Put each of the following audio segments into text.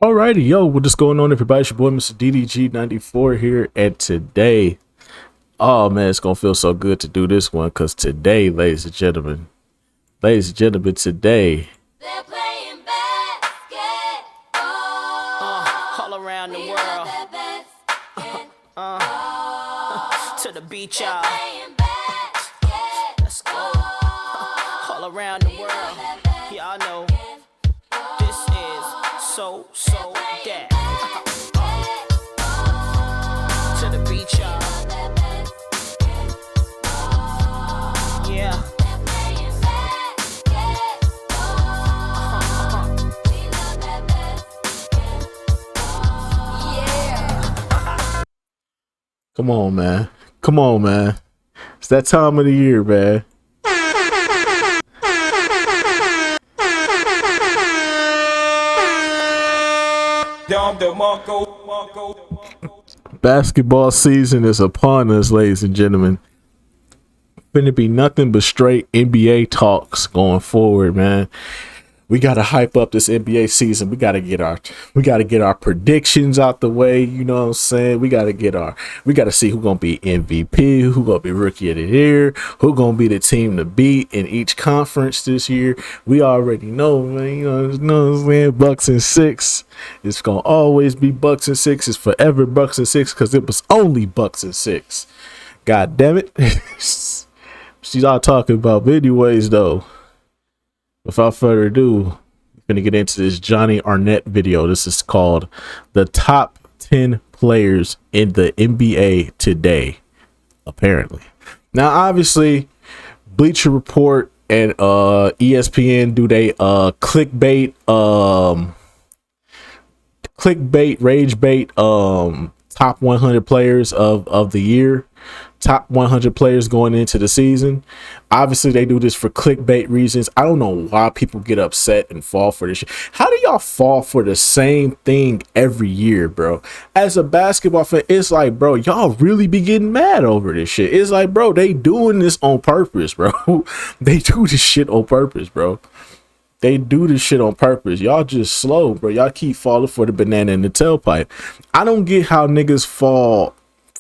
Alrighty, yo, what's going on, everybody? It's your boy, Mr. DDG94 here, and today, oh man, it's gonna feel so good to do this one because today, ladies and gentlemen, today, They're playing basketball. All around the We world. love that basketball. To the beach, They're y'all. playing basketball. Let's go. All around the world. Y'all know this is so that. To the beach, y'all. Yeah. They're playing basketball. We love that basketball. Yeah. come on, man, it's that time of the year, man. Basketball season is upon us, ladies and gentlemen. Finna be nothing but straight NBA talks going forward, man. We gotta hype up this NBA season. We gotta get our predictions out the way. You know what I'm saying? We gotta see who gonna be MVP, who gonna be rookie of the year, who gonna be the team to beat in each conference this year. We already know, man. You know what I'm saying? Bucks and six. It's gonna always be Bucks and six. It's forever Bucks and six because it was only Bucks and six. God damn it. She's all talking about. But anyways, though, without further ado, I'm gonna get into this Johnny Arnett video. This is called the top 10 players in the NBA today, apparently. Now, obviously, Bleacher Report and ESPN do they clickbait, rage bait, top 100 players of the year, top 100 players going into the season. Obviously, they do this for clickbait reasons. I don't know why people get upset and fall for this shit. How do y'all fall for the same thing every year, bro? As a basketball fan, it's like, bro, y'all really be getting mad over this shit. It's like, bro, they doing this on purpose, bro. They do this shit on purpose, bro. They do this shit on purpose. Y'all just slow, bro. Y'all keep falling for the banana in the tailpipe. I don't get how niggas fall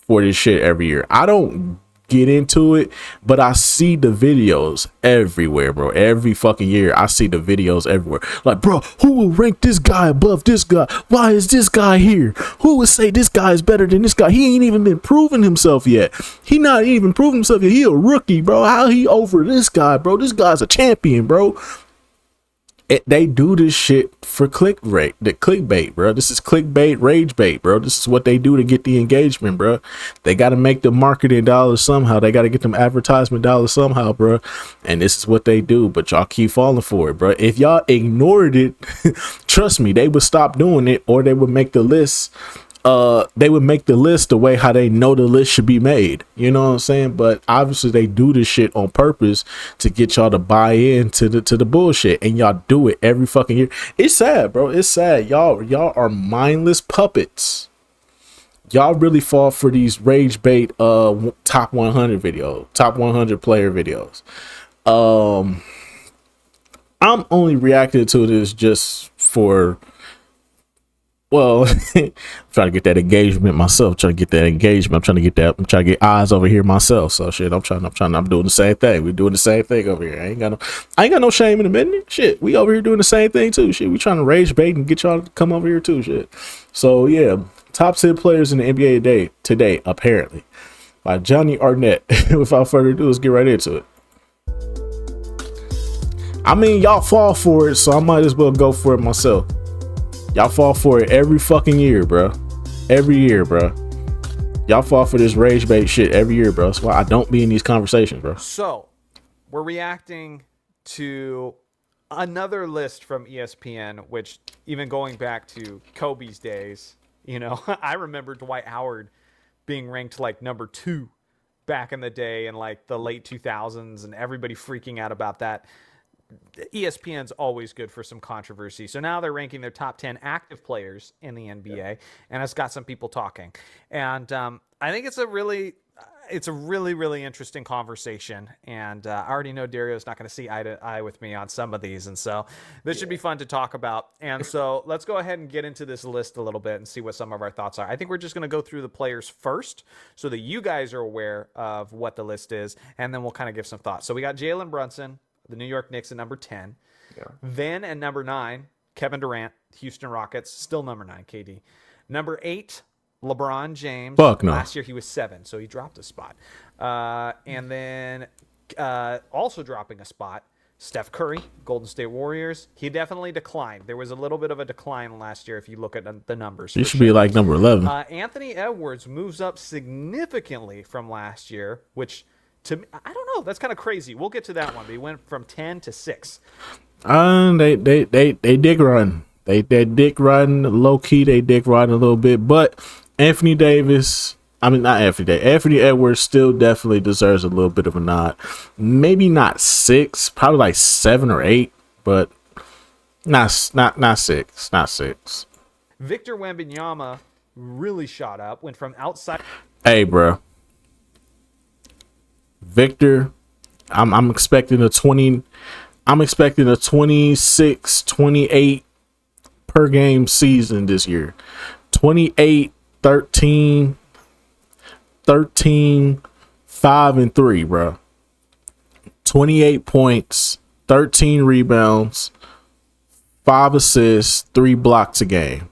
for this shit every year. I don't get into it, but I see the videos everywhere, bro. Every fucking year, I see the videos everywhere. Like, bro, who will rank this guy above this guy? Why is this guy here? Who would say this guy is better than this guy? He ain't even been proving himself yet. He not even proving himself yet. He a rookie, bro. How he over this guy, bro? This guy's a champion, bro. They do this shit for clickbait, bro. This is clickbait, rage bait, bro. This is what they do to get the engagement, bro. They got to make the marketing dollars somehow. They got to get them advertisement dollars somehow, bro. And this is what they do, but y'all keep falling for it, bro. If y'all ignored it, trust me, they would stop doing it, or they would make the list. They would make the list the way how they know the list should be made. You know what I'm saying? But obviously they do this shit on purpose to get y'all to buy in to the bullshit, and y'all do it every fucking year. It's sad, bro. It's sad. Y'all are mindless puppets. Y'all really fall for these rage bait top 100 videos, top 100 player videos. I'm only reacting to this just for, well, I'm trying to get that engagement myself. I'm trying to get eyes over here myself. So shit, I'm doing the same thing. We're doing the same thing over here. I ain't got no shame in a minute. Shit, we over here doing the same thing too. Shit, we trying to rage bait and get y'all to come over here too. Shit. So yeah, top 10 players in the NBA today, apparently, by Johnny Arnett. Without further ado, let's get right into it. I mean, y'all fall for it, so I might as well go for it myself. Y'all fall for it every fucking year, bro. Every year, bro. Y'all fall for this rage bait shit every year, bro. That's why I don't be in these conversations, bro. So, we're reacting to another list from ESPN, which even going back to Kobe's days, I remember Dwight Howard being ranked like number 2 back in the day in like the late 2000s, and everybody freaking out about that. ESPN's always good for some controversy. So now they're ranking their top 10 active players in the NBA, and it's got some people talking. And I think it's a really it's a really, really interesting conversation, and I already know Dario's not going to see eye to eye with me on some of these, and so this should be fun to talk about. And so let's go ahead and get into this list a little bit and see what some of our thoughts are. I think we're just going to go through the players first so that you guys are aware of what the list is, and then we'll kind of give some thoughts. So we got Jalen Brunson, the New York Knicks, at number 10. Yeah. Then at number 9, Kevin Durant, Houston Rockets, still number 9, KD. Number 8, LeBron James. Fuck no. Last year he was 7, so he dropped a spot. And then also dropping a spot, Steph Curry, Golden State Warriors. He definitely declined. There was a little bit of a decline last year if you look at the numbers. He should be like number 11. Anthony Edwards moves up significantly from last year, which to me, I don't know. That's kind of crazy. We'll get to that one. But he went from 10 to 6. They dick run. They dick riding low key. They dick riding a little bit, but Anthony Edwards still definitely deserves a little bit of a nod. Maybe not 6, probably like 7 or 8, but not 6, not 6. Victor Wembanyama really shot up, went from outside. Hey, bro, Victor, I'm expecting a 20. I'm expecting a 26, 28 per game season this year. 28, 13, 5 and 3, bro. 28 points, 13 rebounds, 5 assists, 3 blocks a game.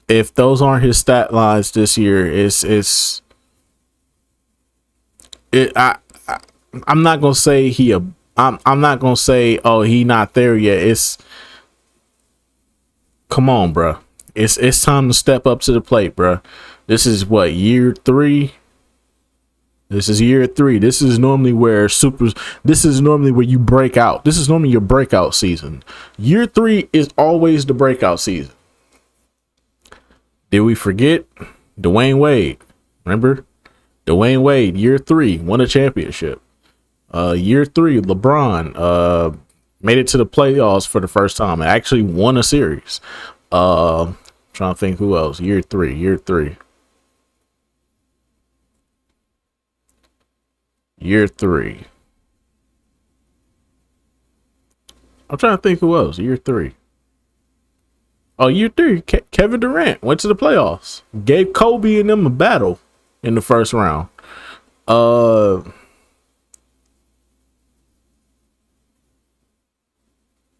If those aren't his stat lines this year, I'm not gonna say I'm not gonna say, oh, he not there yet. Come on, bro. It's time to step up to the plate, bro. This is what, year 3? This is year 3. This is normally where you break out. This is normally your breakout season. Year 3 is always the breakout season. Did we forget Dwayne Wade? Remember? Dwayne Wade, year 3, won a championship. Year 3, LeBron made it to the playoffs for the first time. Actually won a series. Trying to think who else. Year 3. Year 3. I'm trying to think who else. Year 3. Oh, year 3. Kevin Durant went to the playoffs. Gave Kobe and them a battle in the first round. Trying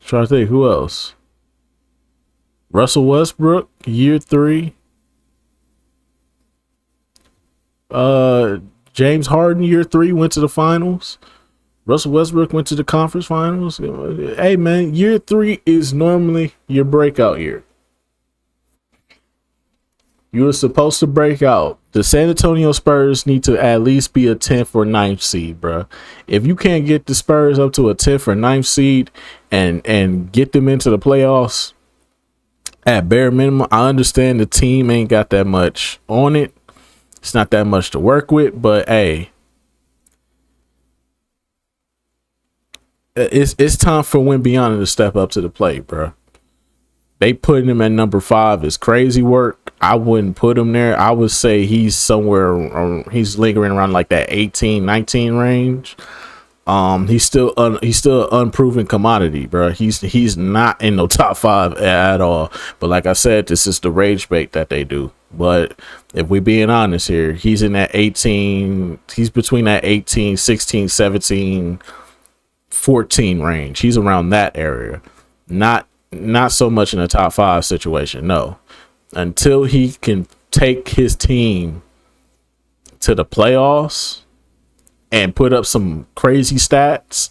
to think who else. Russell Westbrook, year 3. James Harden, year 3, went to the finals. Russell Westbrook went to the conference finals. Hey, man, year 3 is normally your breakout year. You were supposed to break out. The San Antonio Spurs need to at least be a 10th or 9th seed, bro. If you can't get the Spurs up to a 10th or 9th seed and get them into the playoffs, at bare minimum, I understand the team ain't got that much on it. It's not that much to work with, but hey, it's time for Wembanyama to step up to the plate, bro. They putting him at number 5 is crazy work. I wouldn't put him there. I would say he's somewhere, he's lingering around like that 18, 19 range. He's still an unproven commodity, bro. He's not in no top 5 at all. But like I said, this is the rage bait that they do. But if we being honest here, he's in that 18, he's between that 18, 16, 17, 14 range. He's around that area. Not so much in a top 5 situation. No. Until he can take his team to the playoffs and put up some crazy stats,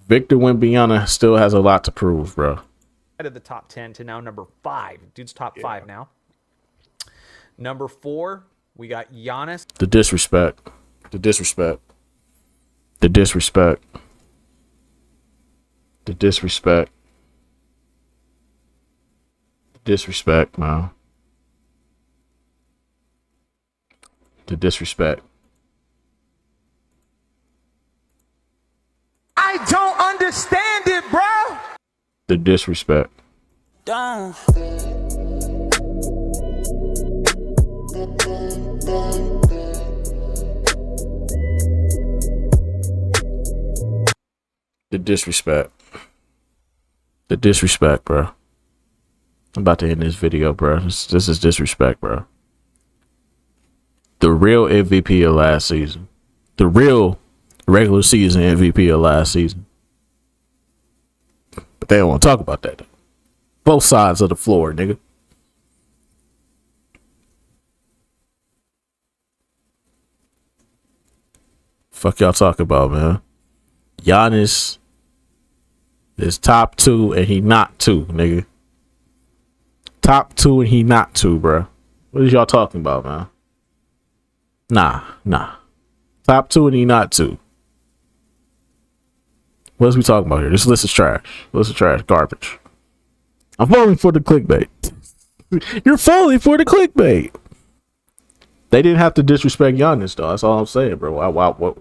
Victor Wembanyama still has a lot to prove, bro. Out of the top 10 to now number 5. Dude's top 5 now. Number 4, we got Giannis. The disrespect. Disrespect, man. The disrespect. I don't understand it, bro. The disrespect. Don't. The disrespect. The disrespect, bro. I'm about to end this video, bro. This is disrespect, bro. The real MVP of last season. The real regular season MVP of last season. But they don't want to talk about that, though. Both sides of the floor, nigga. Fuck y'all talking about, man? Giannis is top 2 and he not 2, nigga. Top 2 and he not 2, bro. What is y'all talking about, man? Nah. Top 2 and he not 2. What is we talking about here? This list is trash. List is trash. Garbage. I'm falling for the clickbait. You're falling for the clickbait. They didn't have to disrespect Giannis, though. That's all I'm saying, bro. What?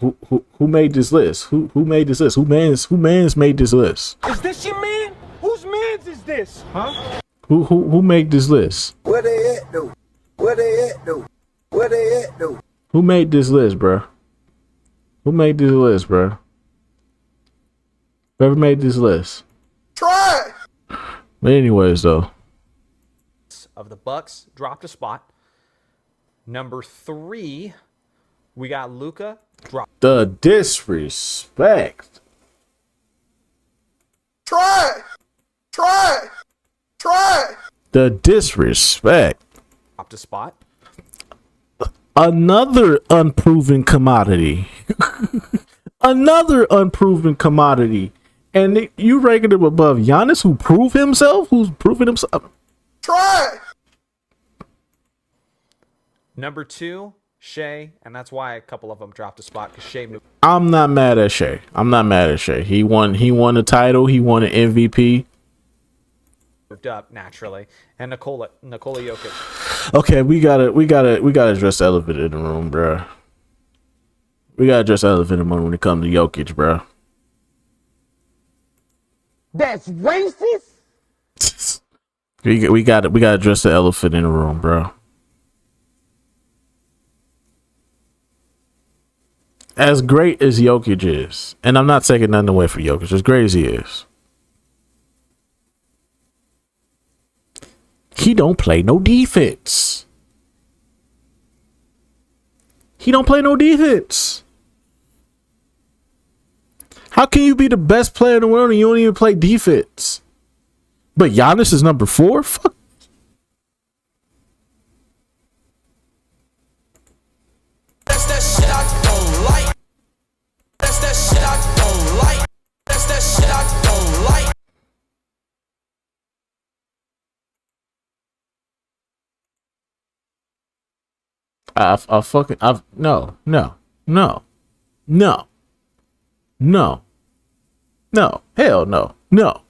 Who made this list? Who made this list? Who mans made this list? Is this your man? Whose man's is this? Huh? Who made this list? Where they at though? Where they at though? Where they at though? Who made this list, bro? Who made this list, bro? Whoever made this list. Try. But anyways, though. Of the Bucks dropped a spot. Number 3, we got Luka dropped. The disrespect. Try. The disrespect. A spot. Another unproven commodity. Another unproven commodity. And you ranking him above Giannis, who proved himself? Who's proven himself? Try. Number 2, Shea, and that's why a couple of them dropped a spot because Shea moved I'm not mad at Shea. He won a title. He won an MVP. up naturally, and Nikola Jokic. Okay, we gotta address the elephant in the room, bro. We gotta address the elephant in the room when it comes to Jokic, bro. That's racist? We gotta address the elephant in the room, bro. As great as Jokic is, and I'm not taking nothing away from Jokic, as great as he is, he don't play no defense. He don't play no defense. How can you be the best player in the world and you don't even play defense? But Giannis is number 4? Fuck. That's that shit I don't like. That's that shit I don't like. That's that shit I don't like. No, hell no, no.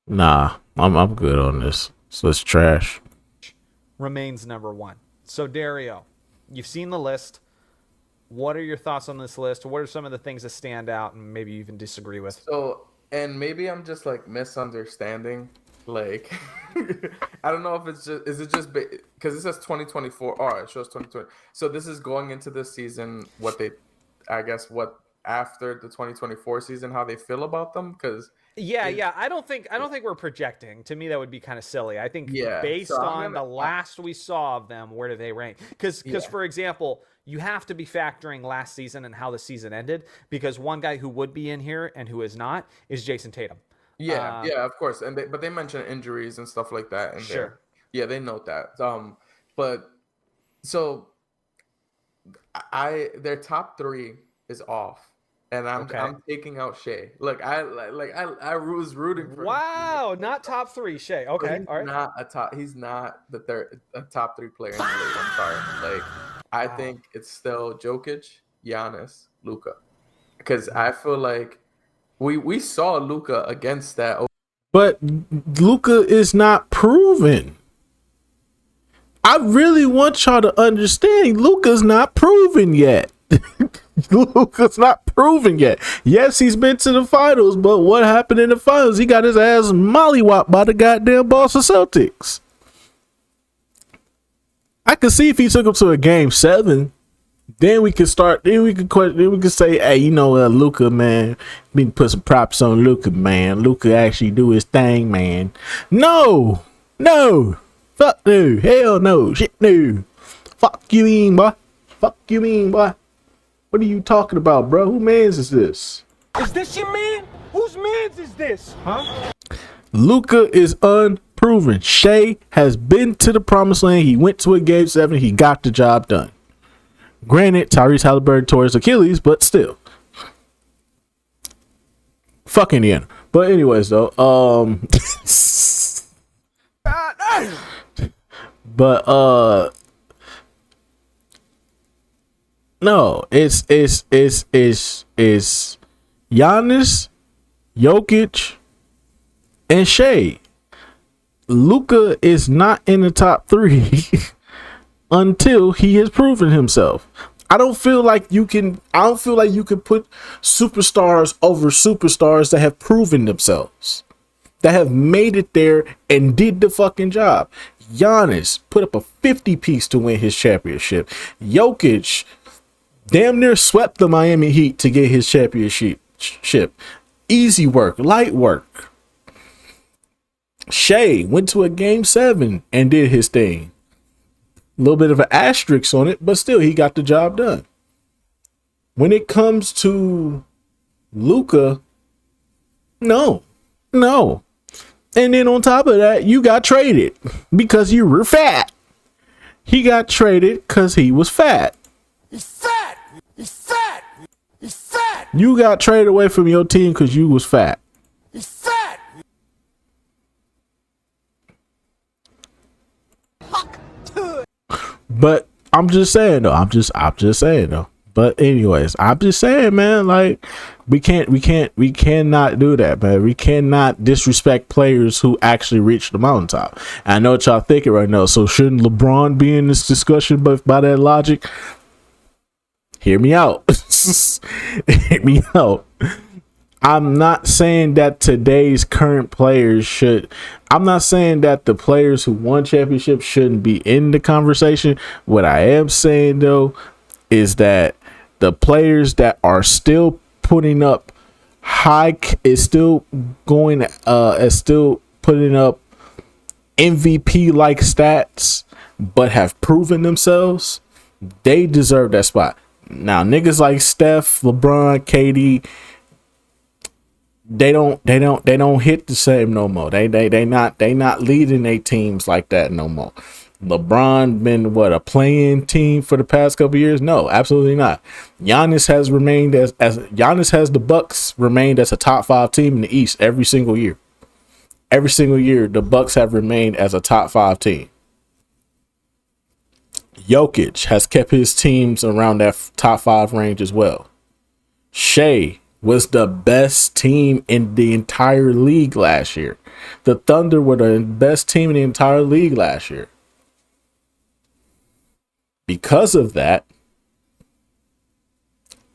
Nah, I'm good on this. So it's trash. Remains number 1. So Dario, you've seen the list. What are your thoughts on this list? What are some of the things that stand out and maybe you even disagree with? So, and maybe I'm just like misunderstanding. Like, I don't know if it's just, is it just because it says 2024? Oh, it shows 2020. So this is going into this season, what after the 2024 season, how they feel about them? Because Yeah. I don't think we're projecting. To me, that would be kind of silly. I think based so on the last we saw of them, where do they rank? Because for example, you have to be factoring last season and how the season ended. Because one guy who would be in here and who is not is Jason Tatum. Yeah, of course. And but they mention injuries and stuff like that. And Sure. Yeah, they note that. But so their top 3 is off. And I'm taking out Shea. Look, I was rooting for him. Wow, not top 3, Shea. Okay, all right. He's not a top 3 player in the league. I'm sorry. Like, I think it's still Jokic, Giannis, Luka. Because I feel like we saw Luka against that. But Luka is not proven. I really want y'all to understand Luka's not proven yet. Luka's not proven yet. Yes, he's been to the finals, but what happened in the finals? He got his ass mollywopped by the goddamn Boston Celtics. I could see if he took him to a game 7, then we could start. Then we could say, hey, you know, Luka, man, we can put some props on Luka, man. Luka actually do his thing, man. No, fuck no, hell no, shit no. Fuck you mean, boy? Fuck you mean, boy? What are you talking about, bro? Who mans is this? Is this your man? Whose man's is this? Huh? Luka is unproven. Shea has been to the promised land. He went to a game 7. He got the job done. Granted, Tyrese Halliburton tore his Achilles, but still. Fuck Indiana. But anyways, though, but no, it's Giannis, Jokic, and Shea. Luka is not in the top 3 until he has proven himself. I don't feel like you can put superstars over superstars that have proven themselves, that have made it there and did the fucking job. Giannis put up a 50 piece to win his championship. Jokic damn near swept the Miami Heat to get his championship. Easy work, light work. Shea went to a game 7 and did his thing. A little bit of an asterisk on it, but still he got the job done. When it comes to Luka, no. And then on top of that, you got traded because you were fat. He got traded because he was fat. He's fat. He's fat. He's fat. You got traded away from your team because you was fat. He's fat. But I'm just saying though. I'm just saying though. But anyways, I'm just saying, man, like we cannot do that, man. We cannot disrespect players who actually reach the mountaintop. And I know what y'all thinking right now. So shouldn't LeBron be in this discussion? But by that logic, hear me out. Hear me out. I'm not saying that today's current players should. I'm not saying that the players who won championships shouldn't be in the conversation. What I am saying though is that the players that are still putting up is still putting up MVP like stats, but have proven themselves, they deserve that spot. Now niggas like Steph, LeBron, KD, they don't hit the same no more. They not leading their teams like that no more. LeBron been a playing team for the past couple years? No, absolutely not. Giannis has remained as Giannis has the Bucks remained as a top 5 team in the East every single year. Every single year, the Bucks have remained as a top 5 team. Jokic has kept his teams around that top 5 range as well. Shea was the best team in the entire league last year. The Thunder were the best team in the entire league last year. Because of that,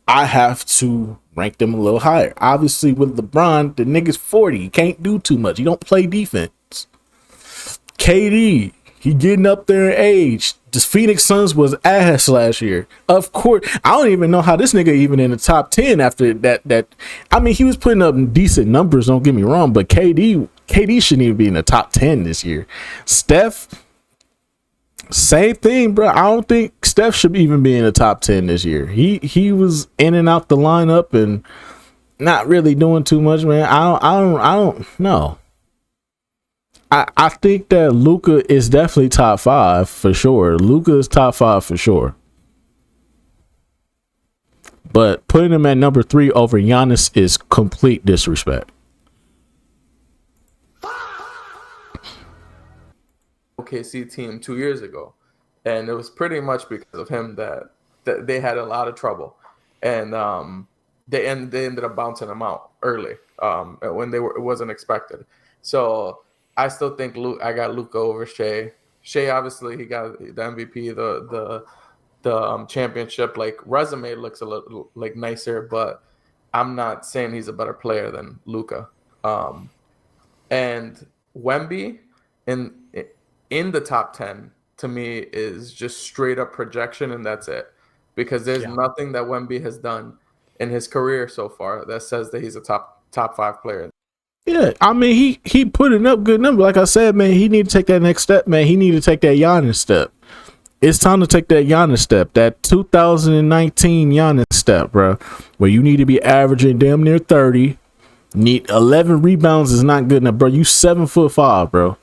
I have to rank them a little higher. Obviously, with LeBron, the nigga's 40. He can't do too much. He don't play defense. KD, he getting up there in age. The Phoenix Suns was ass last year. Of course, I don't even know how this nigga even in the top 10 after that. I mean, he was putting up decent numbers, don't get me wrong, but KD shouldn't even be in the top 10 this year. Steph, same thing, bro. I don't think Steph should even be in the top 10 this year. He was in and out the lineup and not really doing too much, man. I don't know. I think that Luka is definitely top 5 for sure. Luka is top 5 for sure. But putting him at number 3 over Giannis is complete disrespect. OKC team 2 years ago, and it was pretty much because of him that they had a lot of trouble, and they ended up bouncing him out early when it wasn't expected. So I still think I got Luka over Shea. Shea, obviously, he got the MVP, the championship like resume looks a little like nicer, but I'm not saying he's a better player than Luka. And Wemby in the top 10 to me is just straight up projection, and that's it. Because there's nothing that Wemby has done in his career so far that says that he's a top 5 player. Yeah, I mean he putting up good number. Like I said, man, he need to take that next step, man. He need to take that Giannis step. It's time to take that Giannis step, that 2019 Giannis step, bro, where you need to be averaging damn near 30. Need 11 rebounds is not good enough, bro. You 7'5", bro.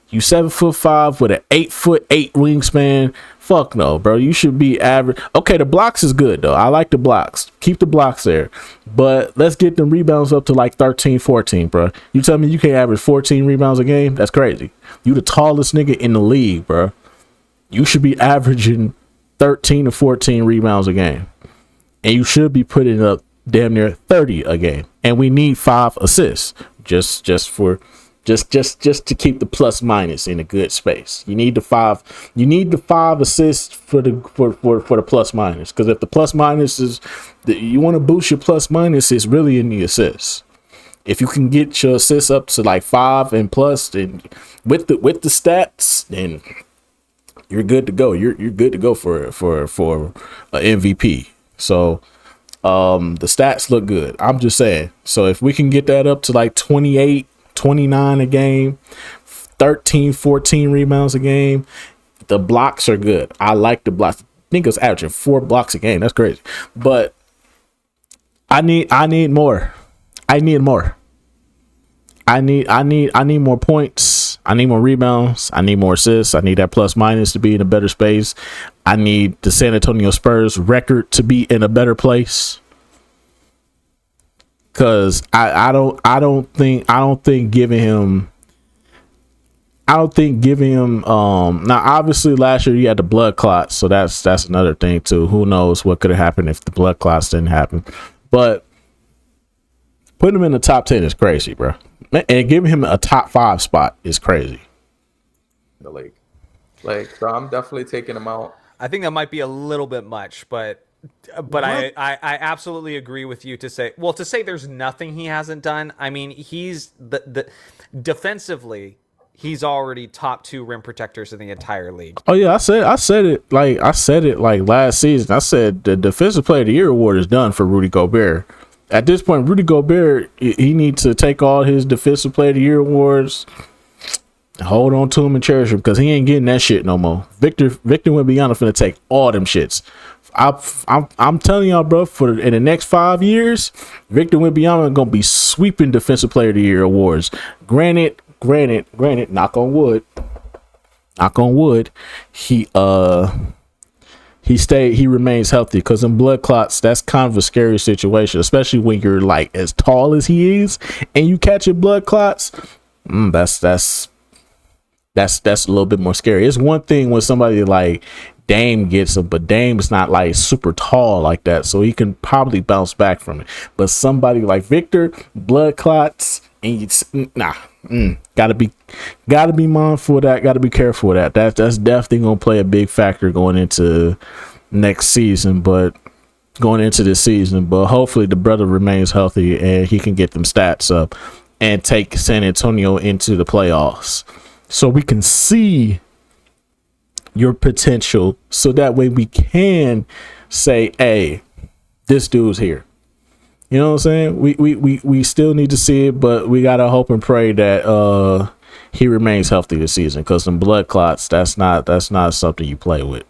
You 7'5" with an 8'8" wingspan. Fuck no, bro. You should be average. Okay, the blocks is good though. I like the blocks. Keep the blocks there. But let's get them rebounds up to like 13, 14, bro. You tell me you can't average 14 rebounds a game? That's crazy. You the tallest nigga in the league, bro. You should be averaging 13 to 14 rebounds a game. And you should be putting up damn near 30 a game. And we need 5 assists just to keep the plus minus in a good space. You need the 5 assists for the plus minus, because if the plus minus is you want to boost your plus minus, it's really in the assists. If you can get your assists up to like 5 and plus, then with the stats, then you're good to go. You're good to go for a MVP. So the stats look good. I'm just saying. So if we can get that up to like 28, 29 a game, 13, 14 rebounds a game, the blocks are good. I like the blocks. I think it's averaging 4 blocks a game. That's crazy. But I need more. I need more. I need more points. I need more rebounds. I need more assists. I need that plus minus to be in a better space. I need the San Antonio Spurs record to be in a better place. Cause I don't think giving him now obviously last year you had the blood clots, so that's another thing too. Who knows what could have happened if the blood clots didn't happen. But putting him in the top 10 is crazy, bro. And giving him a top 5 spot is crazy. The league. Like, so I'm definitely taking him out. I think that might be a little bit much, but I absolutely agree with you to say there's nothing he hasn't done. I mean, he's the defensively, he's already top 2 rim protectors in the entire league. Oh yeah, I said it like last season. I said the Defensive Player of the Year award is done for Rudy Gobert. At this point, Rudy Gobert, he needs to take all his Defensive Player of the Year awards, hold on to him and cherish him, because he ain't getting that shit no more. Victor Wembanyama finna take all them shits. I'm telling y'all, bro, in the next 5 years, Victor Wembanyama gonna be sweeping Defensive Player of the Year awards. Granted, knock on wood, he remains healthy, because in blood clots, that's kind of a scary situation, especially when you're like as tall as he is and you catch your blood clots. That's a little bit more scary. It's one thing when somebody like Dame gets him, but Dame's not like super tall like that, so he can probably bounce back from it. But somebody like Victor, blood clots, and gotta be mindful of that. Gotta be careful of that. That's definitely gonna play a big factor going into next season, but going into this season. But hopefully the brother remains healthy and he can get them stats up and take San Antonio into the playoffs, so we can see your potential, so that way we can say, hey, this dude's here. You know what I'm saying? We still need to see it, but we gotta hope and pray that he remains healthy this season, because some blood clots, that's not something you play with.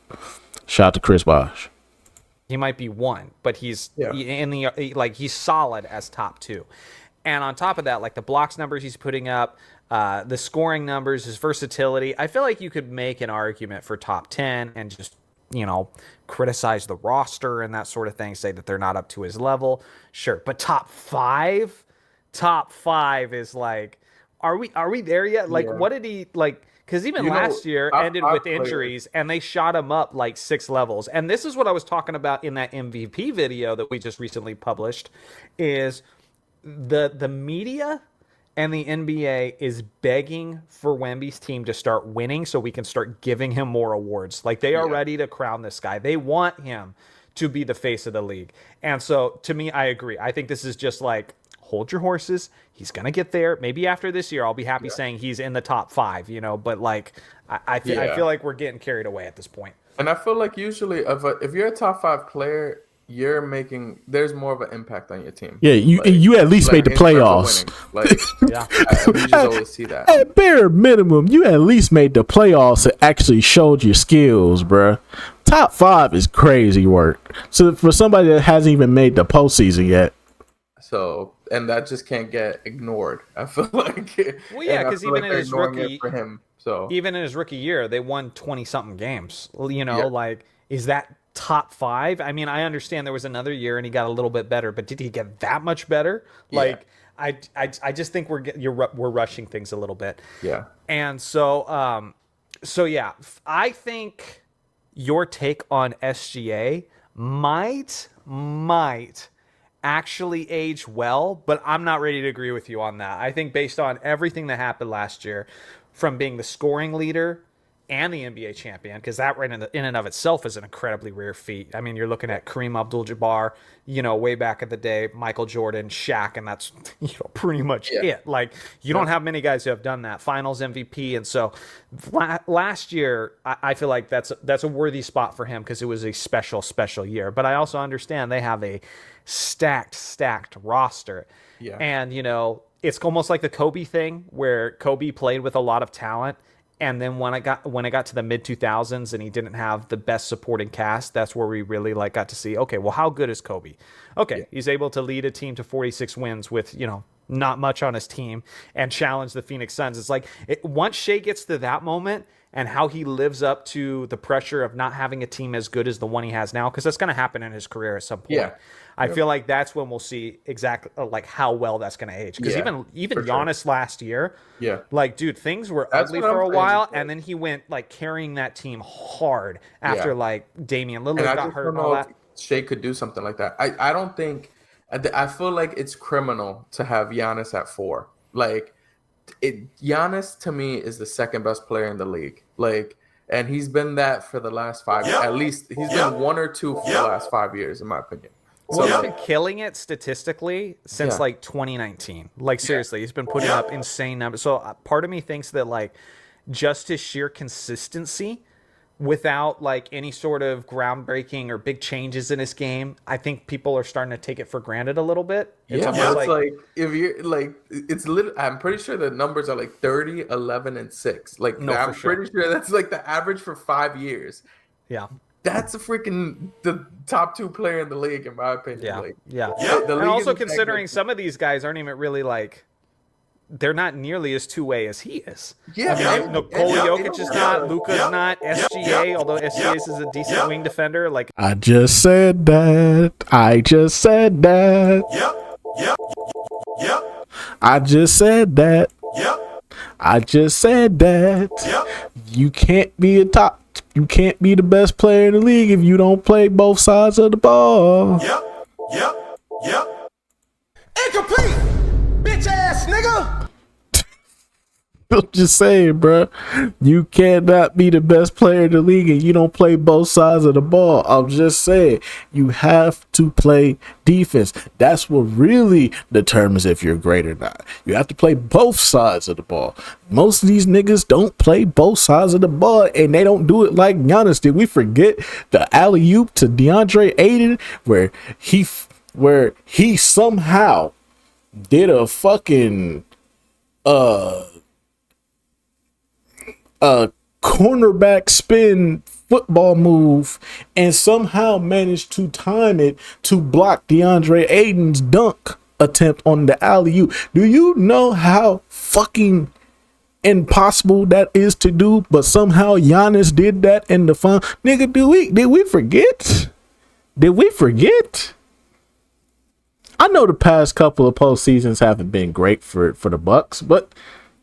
Shout out to Chris Bosh. He might be 1, but he's he's solid as top 2. And on top of that, like the blocks numbers he's putting up, the scoring numbers, his versatility, I feel like you could make an argument for top 10 and just, criticize the roster and that sort of thing, say that they're not up to his level. Sure. But top 5 is like, are we there yet? Like, what did he like? Because even last year ended with injuries, and they shot him up like 6 levels. And this is what I was talking about in that MVP video that we just recently published, is the media and the NBA is begging for Wemby's team to start winning so we can start giving him more awards. Like, they are ready to crown this guy. They want him to be the face of the league. And so, to me, I agree. I think this is just like, hold your horses. He's going to get there. Maybe after this year, I'll be happy saying he's in the top 5, but like, I feel like we're getting carried away at this point. And I feel like usually if you're a top 5 player, there's more of an impact on your team. Yeah, you at least made the in terms of playoffs. winning. Like, Yeah. you just always see that. At bare minimum, you at least made the playoffs and actually showed your skills, bruh. Top 5 is crazy work. So for somebody that hasn't even made the postseason yet. So, and that just can't get ignored. I feel like. Well, yeah, and I because feel even like in they're his ignoring rookie, it for him. So even in his rookie year, they won 20-something games. Yeah. Like, is that top 5? I mean, I understand there was another year and he got a little bit better, but did he get that much better? Like, I just think we're rushing things a little bit. Yeah. And so yeah, I think your take on SGA might actually age well, but I'm not ready to agree with you on that. I think based on everything that happened last year, from being the scoring leader and the NBA champion, because that right in and of itself is an incredibly rare feat. I mean, you're looking at Kareem Abdul-Jabbar, way back in the day, Michael Jordan, Shaq, and that's pretty much it. Like, you don't have many guys who have done that. Finals MVP, and so last year, I feel like that's a worthy spot for him because it was a special year. But I also understand they have a stacked roster, and it's almost like the Kobe thing where Kobe played with a lot of talent. And then when it got to the mid 2000s and he didn't have the best supporting cast, that's where we really got to see, okay, well, how good is Kobe? Okay, he's able to lead a team to 46 wins with, not much on his team and challenge the Phoenix Suns. It's like once Shea gets to that moment and how he lives up to the pressure of not having a team as good as the one he has now, because that's going to happen in his career at some point. Yeah. I feel like that's when we'll see exactly like how well that's going to age. Because even Giannis last year, dude, things were ugly for a while, and then he went carrying that team hard after Damian Lillard got hurt and all that. Shea could do something like that. I don't think. I feel like it's criminal to have Giannis at 4. Giannis to me is the second best player in the league. And he's been that for the last 5 years. At least he's been 1 or 2 for the last 5 years, in my opinion. Well, he's been killing it statistically since 2019. Seriously, he's been putting up insane numbers. So part of me thinks that just his sheer consistency without any sort of groundbreaking or big changes in his game, I think people are starting to take it for granted a little bit. It's if you're it's I'm pretty sure the numbers are 30, 11, and 6. I'm pretty sure that's the average for 5 years. Yeah. That's the top 2 player in the league, in my opinion. And also considering some of these guys aren't even really they're not nearly as two-way as he is. Yeah, Nikola Jokic is not, Luka's not, SGA, although SGA is a decent wing defender. I just said that. I just said that. I just said that. I just said that. You can't be You can't be the best player in the league if you don't play both sides of the ball. Incomplete! Bitch ass nigga! I'm just saying, bro. You cannot be the best player in the league and you don't play both sides of the ball. I'm just saying, you have to play defense. That's what really determines if you're great or not. You have to play both sides of the ball. Most of these niggas don't play both sides of the ball, and they don't do it like Giannis did. We forget the alley-oop to DeAndre Ayton where he somehow did a fucking cornerback spin football move and somehow managed to time it to block DeAndre Ayton's dunk attempt on the alley-oop. Do you know how fucking impossible that is to do? But somehow Giannis did that in the final. Nigga, did we forget? Did we forget? I know the past couple of postseasons haven't been great for the Bucks, but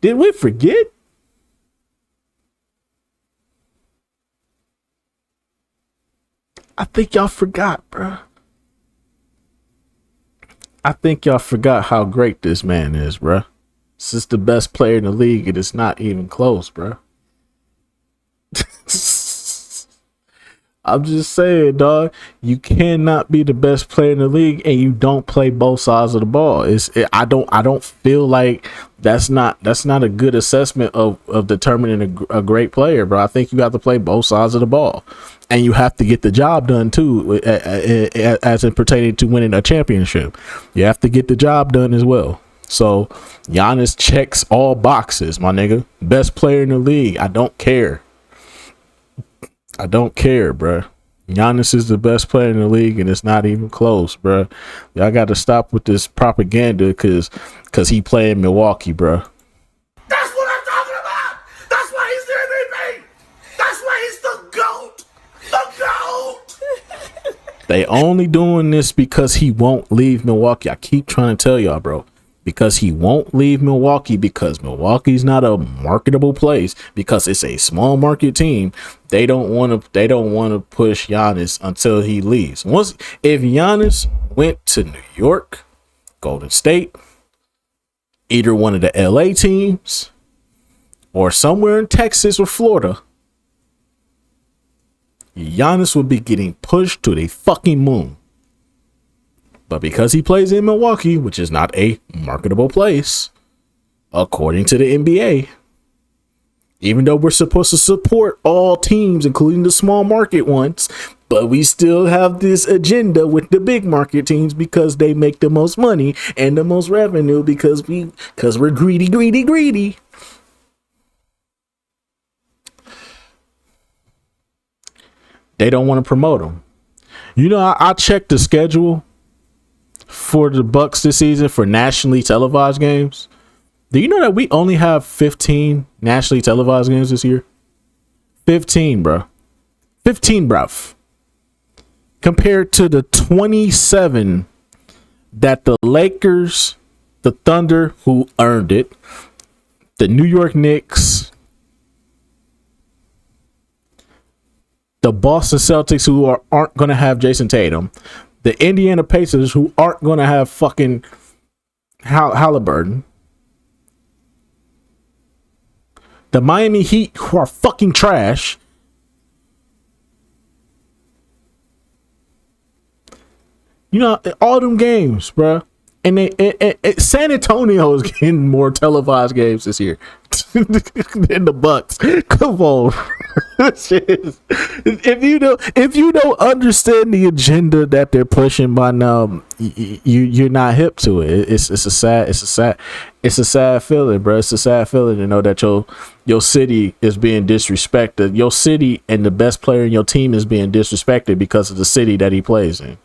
did we forget? I think y'all forgot, bro. I think y'all forgot how great this man is, bro. This is the best player in the league, and it's not even close, bro. I'm just saying, dog. You cannot be the best player in the league and you don't play both sides of the ball. I don't feel like that's not a good assessment of determining a great player, bro. I think you have to play both sides of the ball, and you have to get the job done too, as it pertaining to winning a championship. You have to get the job done as well. So Giannis checks all boxes, my nigga. Best player in the league. I don't care. I don't care, bruh. Giannis is the best player in the league, and it's not even close, bruh. Y'all got to stop with this propaganda because he play in Milwaukee, bruh. That's what I'm talking about. That's why he's the MVP. That's why he's the GOAT. The GOAT. They only doing this because he won't leave Milwaukee. I keep trying to tell y'all, bro. Because he won't leave Milwaukee, because Milwaukee's not a marketable place, because it's a small market team. They don't want to push Giannis until he leaves. If Giannis went to New York, Golden State, either one of the LA teams, or somewhere in Texas or Florida, Giannis would be getting pushed to the fucking moon. But because he plays in Milwaukee, which is not a marketable place, according to the NBA, even though we're supposed to support all teams, including the small market ones, but we still have this agenda with the big market teams because they make the most money and the most revenue because we're greedy. They don't want to promote them. You know, I checked the schedule for the Bucks this season for nationally televised games. Do you know that we only have 15 nationally televised games this year? 15, bro. 15, bruv. Compared to the 27 that the Lakers, the Thunder, who earned it, the New York Knicks, the Boston Celtics, who aren't going to have Jason Tatum, the Indiana Pacers, who aren't going to have fucking Halliburton, the Miami Heat, who are fucking trash, you know, all them games, bro. And San Antonio is getting more televised games this year than the Bucks. Come on. if you don't understand the agenda that they're pushing by now, you're not hip to it. It's a sad feeling, bro. It's a sad feeling to know that your city is being disrespected. Your city and the best player in your team is being disrespected because of the city that he plays in.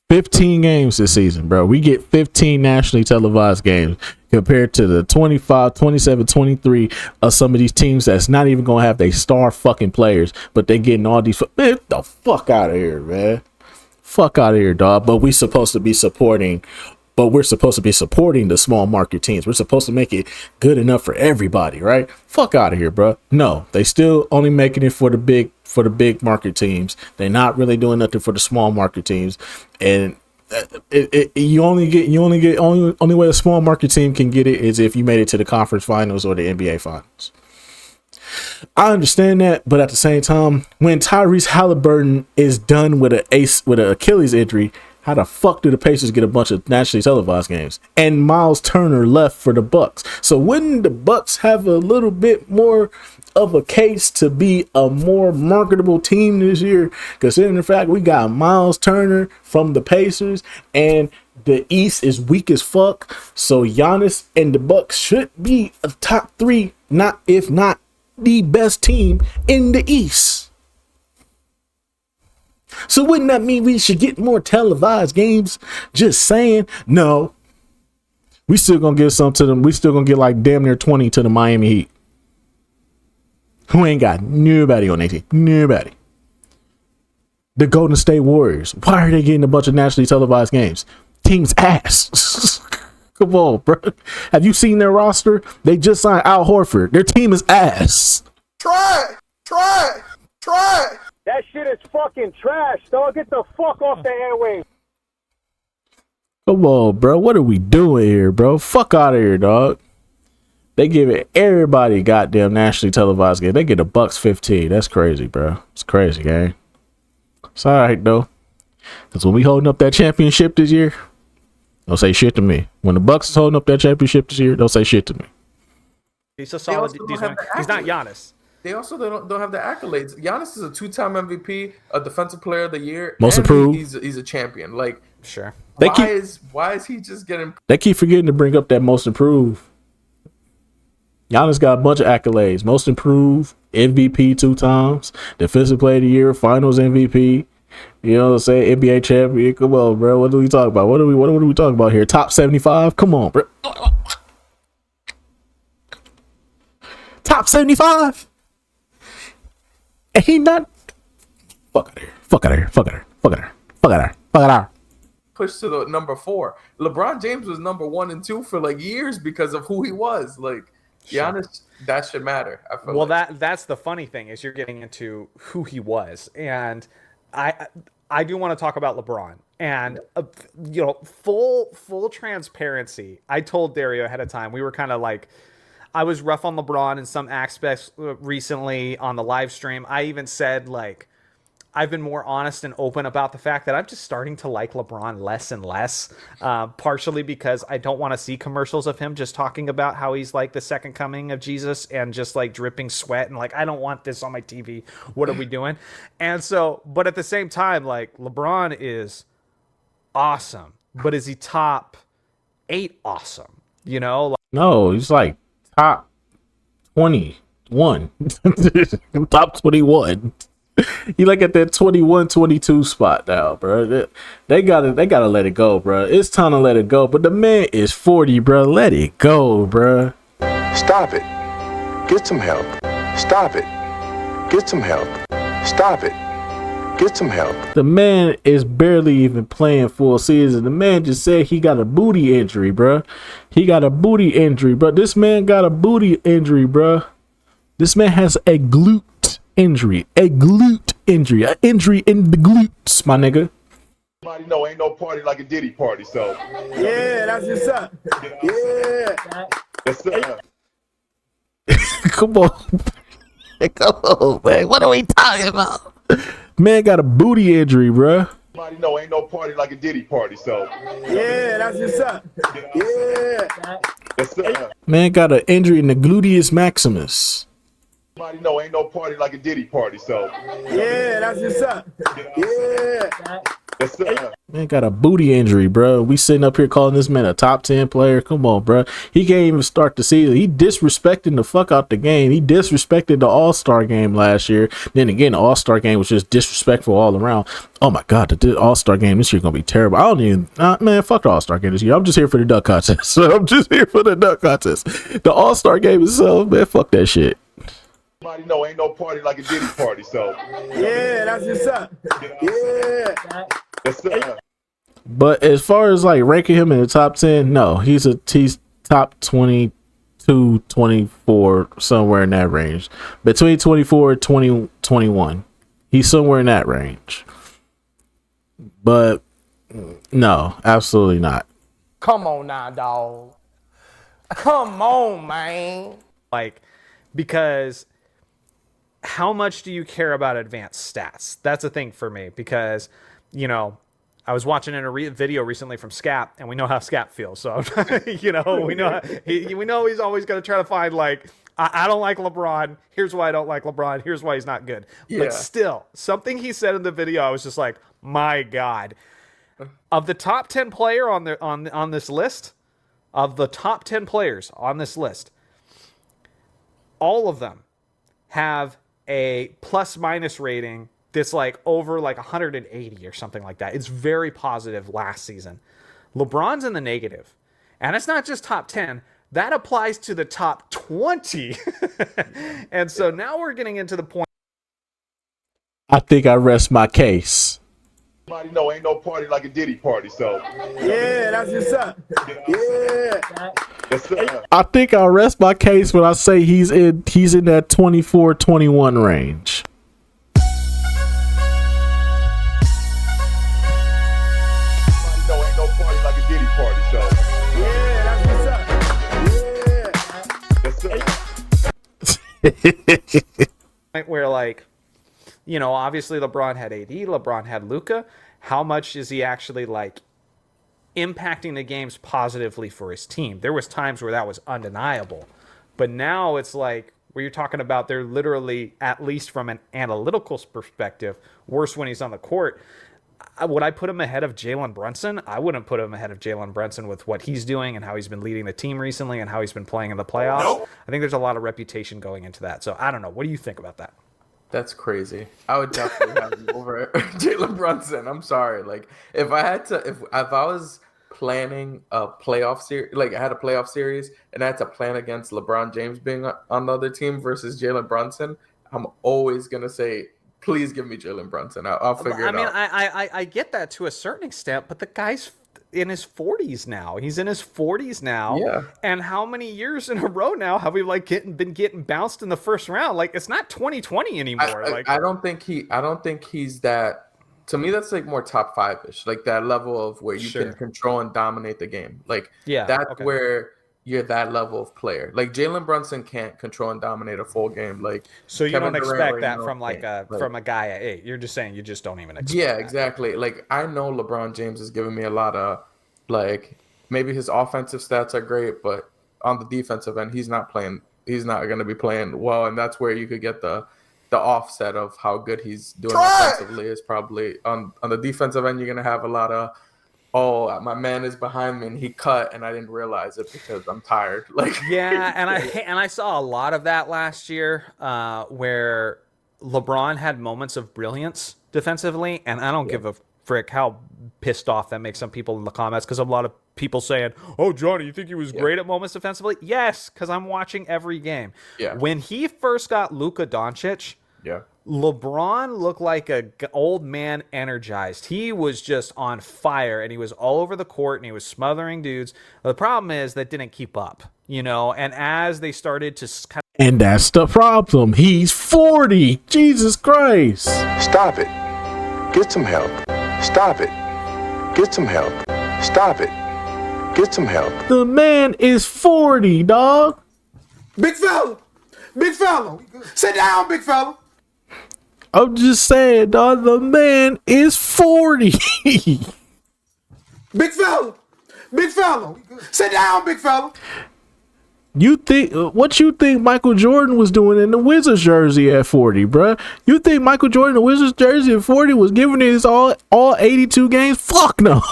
15 games this season, bro. We get 15 nationally televised games compared to the 25, 27, 23 of some of these teams that's not even going to have their star fucking players, but they getting all these. Man, get the fuck out of here, man. Fuck out of here, dog. But we're supposed to be supporting the small market teams. We're supposed to make it good enough for everybody, right? Fuck out of here, bro. No, they still only making it for the big market teams. They're not really doing nothing for the small market teams. And only way a small market team can get it is if you made it to the conference finals or the NBA finals. I understand that, but at the same time, when Tyrese Halliburton is done with an Achilles injury, how the fuck do the Pacers get a bunch of nationally televised games? And Miles Turner left for the Bucks. So wouldn't the Bucks have a little bit more of a case to be a more marketable team this year, considering the fact we got Miles Turner from the Pacers and the East is weak as fuck? So Giannis and the Bucks should be a top three, if not the best team in the East. So wouldn't that mean we should get more televised games? Just saying. No. We still gonna give some to them. We still gonna get like damn near 20 to the Miami Heat, who ain't got nobody on their team. Nobody. The Golden State Warriors. Why are they getting a bunch of nationally televised games? Team's ass. Come on, bro. Have you seen their roster? They just signed Al Horford. Their team is ass. Try. That shit is fucking trash, dog. Get the fuck off the airwaves. Come on, bro. What are we doing here, bro? Fuck out of here, dog. They give it everybody goddamn nationally televised game. They get $1.15. That's crazy, bro. It's crazy, gang. It's all right though, because when we holding up that championship this year, don't say shit to me. When the Bucks is holding up that championship this year, don't say shit to me. He's a solid. also don't have the He's not Giannis. They also don't have the accolades. Giannis is a 2-time MVP, a Defensive Player of the Year, Most and improved. He's a champion. Like, Sure. why is he just getting? They keep forgetting to bring up that most improved. Giannis got a bunch of accolades. Most improved, MVP 2 times, Defensive Player of the Year, Finals MVP. You know what I'm saying? NBA champion. Come on, bro. What do we talk about? What are we talking about here? Top 75? Come on, bro. Top 75? And he not. Fuck out of here. Fuck out of here. Fuck out of here. Fuck out of here. Fuck out of here. Fuck out of here. Pushed to the number 4. LeBron James was number 1 and 2 for like years because of who he was. Like, Giannis, that should matter. I feel Well, like. that's the funny thing is you're getting into who he was, and I do want to talk about LeBron and full transparency. I told Dario ahead of time. We were kind of like, I was rough on LeBron in some aspects recently on the live stream. I even said like, I've been more honest and open about the fact that I'm just starting to like LeBron less and less, partially because I don't want to see commercials of him just talking about how he's like the second coming of Jesus and just like dripping sweat and like, I don't want this on my TV. What are we doing? And so, but at the same time, like LeBron is awesome, but is he top 8 awesome? You know? Like, No, he's like top 21. Top 21. You look at that 21-22 spot now, bro. They gotta let it go, bro. It's time to let it go. But the man is 40, bro. Let it go, bro. Stop it. Get some help. Stop it. Get some help. Stop it. Get some help. The man is barely even playing full season. The man just said he got a booty injury, bro. He got a booty injury, bro. This man got a booty injury, bro. This man has a glute injury, an injury in the glutes, my nigga. Everybody know ain't no party like a Diddy party, so. Yeah, that's what's up. Yeah. Yes, sir. Come on. Come on, man. What are we talking about? Man got a booty injury, bro. Everybody know ain't no party like a Diddy party, so. Yeah, that's what's up. Yeah. Yes, sir. Man got an injury in the gluteus maximus. Everybody know ain't no party like a Diddy party, so. Yeah, that's what's up. Yeah. Yes, sir. Man got a booty injury, bro. We sitting up here calling this man a top 10 player. Come on, bro. He can't even start the season. He disrespecting the fuck out the game. He disrespected the All-Star game last year. Then again, the All-Star game was just disrespectful all around. Oh my God, the All-Star game this year gonna be terrible. I don't even, man, fuck the All-Star game this year. I'm just here for the dunk contest. I'm just here for the dunk contest. The All-Star game itself, man, fuck that shit. Everybody know ain't no party like a Diddy party, so. Yeah, that's what's up. Yeah. Yes, sir. But as far as like ranking him in the top 10, no, he's top 22, 24, somewhere in that range. Between 24 and 20, 21. He's somewhere in that range. But no, absolutely not. Come on now, dog. Come on, man. like, because how much do you care about advanced stats? That's a thing for me because, you know, I was watching in a video recently from Scap, and we know how Scap feels. So, you know, we know he's always going to try to find like, I don't like LeBron. Here's why I don't like LeBron. Here's why he's not good. Yeah. But still, something he said in the video, I was just like, my God. Of the top 10 player on this list, of the top 10 players on this list, all of them have a plus minus rating that's like over like 180 or something like that. It's very positive last season. LeBron's in the negative. And it's not just top 10. That applies to the top 20. And so now we're getting into the point. I think I rest my case. Everybody know ain't no party like a Diddy party, so. Yeah, that's what's up. Yeah. Yes, sir. I think I'll rest my case when I say he's in that 24-21 range. Where like, obviously LeBron had AD, LeBron had Luka. How much is he actually like impacting the games positively for his team? There was times where that was undeniable, but now it's like where you're talking about they're literally, at least from an analytical perspective, worse when he's on the court. Would I put him ahead of Jalen Brunson? I wouldn't put him ahead of Jalen Brunson with what he's doing and how he's been leading the team recently and how he's been playing in the playoffs. Nope. I think there's a lot of reputation going into that. So I don't know. What do you think about that? That's crazy. I would definitely have him over Jalen Brunson. I'm sorry. Like if I was planning a playoff series, like I had a playoff series and I had to plan against LeBron James being on the other team versus Jalen Brunson, I'm always gonna say, please give me Jalen Brunson. I'll figure it out. I get that to a certain extent, but the guy's in his 40s now. He's in his 40s now. Yeah. And how many years in a row now have we like been getting bounced in the first round? Like it's not 2020 anymore. I don't think he's that. To me, that's like more top 5-ish, like that level of where you can control and dominate the game. Like that's where you're that level of player. Like Jalen Brunson can't control and dominate a full game. Like so you don't expect that from from a guy at 8. You're just saying you just don't even expect. Yeah, that. exactly. Like I know LeBron James is giving me a lot of like maybe his offensive stats are great, but on the defensive end, he's not going to be playing well, and that's where you could get the offset of how good he's doing offensively is probably on the defensive end. You're going to have a lot of, oh, my man is behind me and he cut and I didn't realize it because I'm tired. Like yeah, and I saw a lot of that last year where LeBron had moments of brilliance defensively, and I don't give a frick how pissed off that makes some people in the comments, because a lot of people saying, oh, Johnny, you think he was great at moments defensively? Yes, because I'm watching every game. Yeah. When he first got Luka Doncic, yeah, LeBron looked like a old man energized. He was just on fire, and he was all over the court, and he was smothering dudes. The problem is that didn't keep up, and as they started to kind of... And that's the problem. He's 40. Jesus Christ. Stop it. Get some help. Stop it. Get some help. Stop it. Get some help. The man is 40, dog. Big fella. Big fella. Sit down, big fella. I'm just saying, dog. The man is 40. Big fella. Big fella. Sit down, big fella. You think what you think Michael Jordan was doing in the Wizards jersey at 40, bruh? You think Michael Jordan in the Wizards jersey at 40 was giving his all 82 games? Fuck no.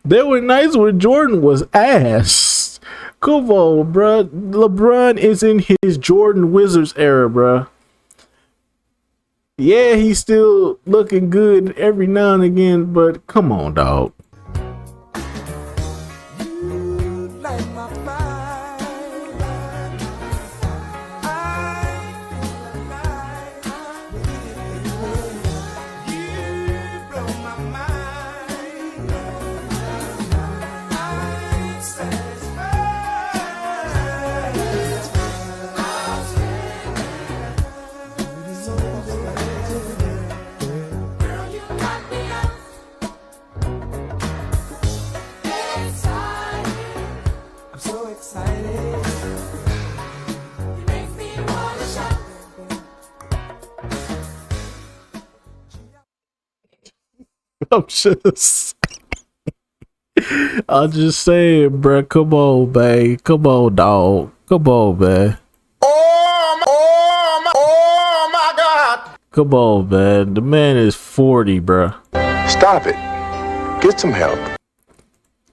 There were nights when Jordan was ass. Come on, bruh. LeBron is in his Jordan Wizards era, bruh. Yeah, he's still looking good every now and again, but come on, dog. I'm just saying, bro. Come on, man. Come on, dog. Come on, man. Oh my God. Come on, man. The man is 40, bro. Stop it. Get some help.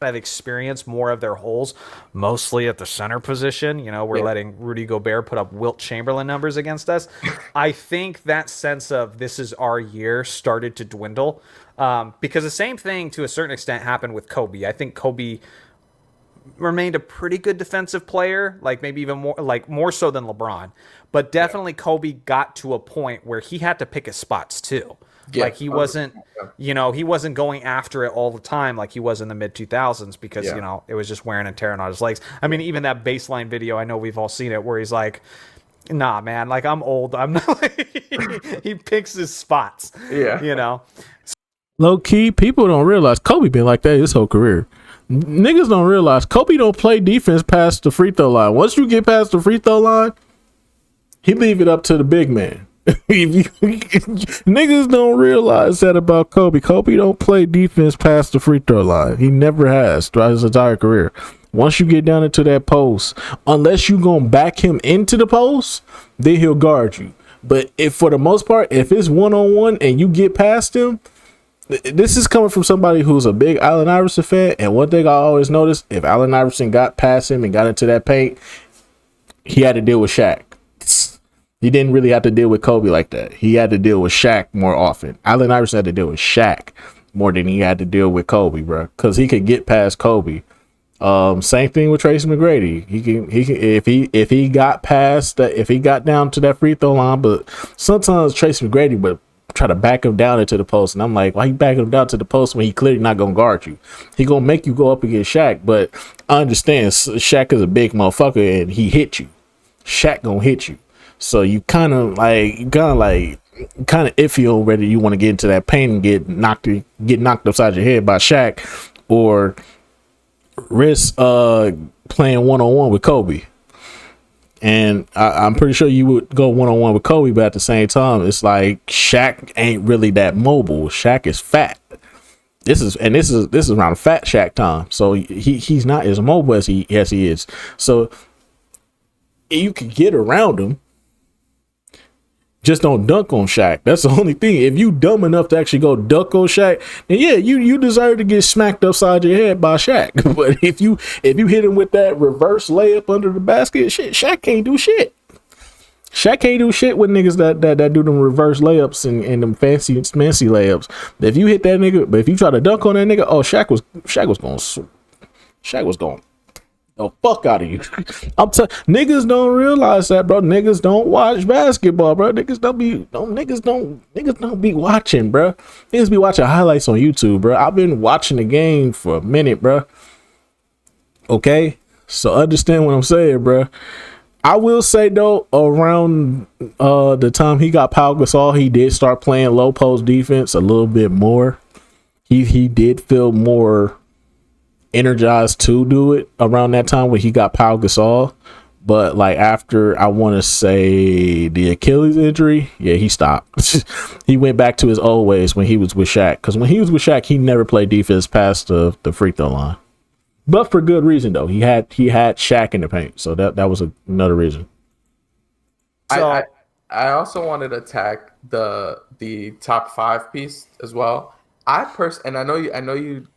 I've experienced more of their holes, mostly at the center position. We're letting Rudy Gobert put up Wilt Chamberlain numbers against us. I think that sense of this is our year started to dwindle because the same thing to a certain extent happened with Kobe. I think Kobe remained a pretty good defensive player, like maybe even more so than LeBron. But definitely Kobe got to a point where he had to pick his spots too. Yeah, like he wasn't, he wasn't going after it all the time like he was in the mid 2000s because, it was just wearing and tearing on his legs. I mean, even that baseline video, I know we've all seen it, where he's like, nah, man, like I'm old. I'm not. He picks his spots. Yeah. Low key, people don't realize Kobe been like that his whole career. Niggas don't realize Kobe don't play defense past the free throw line. Once you get past the free throw line, He leave it up to the big man. Niggas don't realize that about Kobe. Kobe don't play defense past the free throw line. He never has throughout his entire career. Once you get down into that post, unless you gonna back him into the post, then he'll guard you. But if for the most part, if it's 1-on-1 and you get past him, this is coming from somebody who's a big Allen Iverson fan. And one thing I always noticed, if Allen Iverson got past him and got into that paint, he had to deal with Shaq. He didn't really have to deal with Kobe like that. He had to deal with Shaq more often. Allen Iverson had to deal with Shaq more than he had to deal with Kobe, bro, because he could get past Kobe. Same thing with Tracy McGrady. He can if he got past that, if he got down to that free throw line, but sometimes Tracy McGrady would try to back him down into the post, and I'm like, why you backing him down to the post when he clearly not gonna guard you? He gonna make you go up against Shaq, but I understand Shaq is a big motherfucker and he hit you. Shaq gonna hit you. So you kind of iffy on whether you want to get into that paint and get knocked upside your head by Shaq, or risk playing 1-on-1 with Kobe. And I'm pretty sure you would go 1-on-1 with Kobe, but at the same time, it's like Shaq ain't really that mobile. Shaq is fat. This is around fat Shaq time, so he's not as mobile as he is. So you can get around him. Just don't dunk on Shaq. That's the only thing. If you dumb enough to actually go dunk on Shaq, then yeah, you deserve to get smacked upside your head by Shaq. But if you hit him with that reverse layup under the basket, shit, Shaq can't do shit. Shaq can't do shit with niggas that do them reverse layups and them fancy layups. If you hit that nigga, but if you try to dunk on that nigga, oh, Shaq was going the fuck out of you. Niggas don't realize that, bro. Niggas don't watch basketball, bro. Niggas don't be watching, bro. Niggas be watching highlights on YouTube, bro. I've been watching the game for a minute, bro. Okay, so understand what I'm saying, bro. I will say though, around the time he got Pau Gasol, he did start playing low post defense a little bit more. He did feel more energized to do it around that time when he got Pau Gasol. But like after, I want to say, the Achilles injury, yeah, he stopped. He went back to his old ways when he was with Shaq, because when he was with Shaq, he never played defense past the free throw line, but for good reason though. He had Shaq in the paint, so that was another reason. So I also wanted to attack the top 5 piece as well. I know you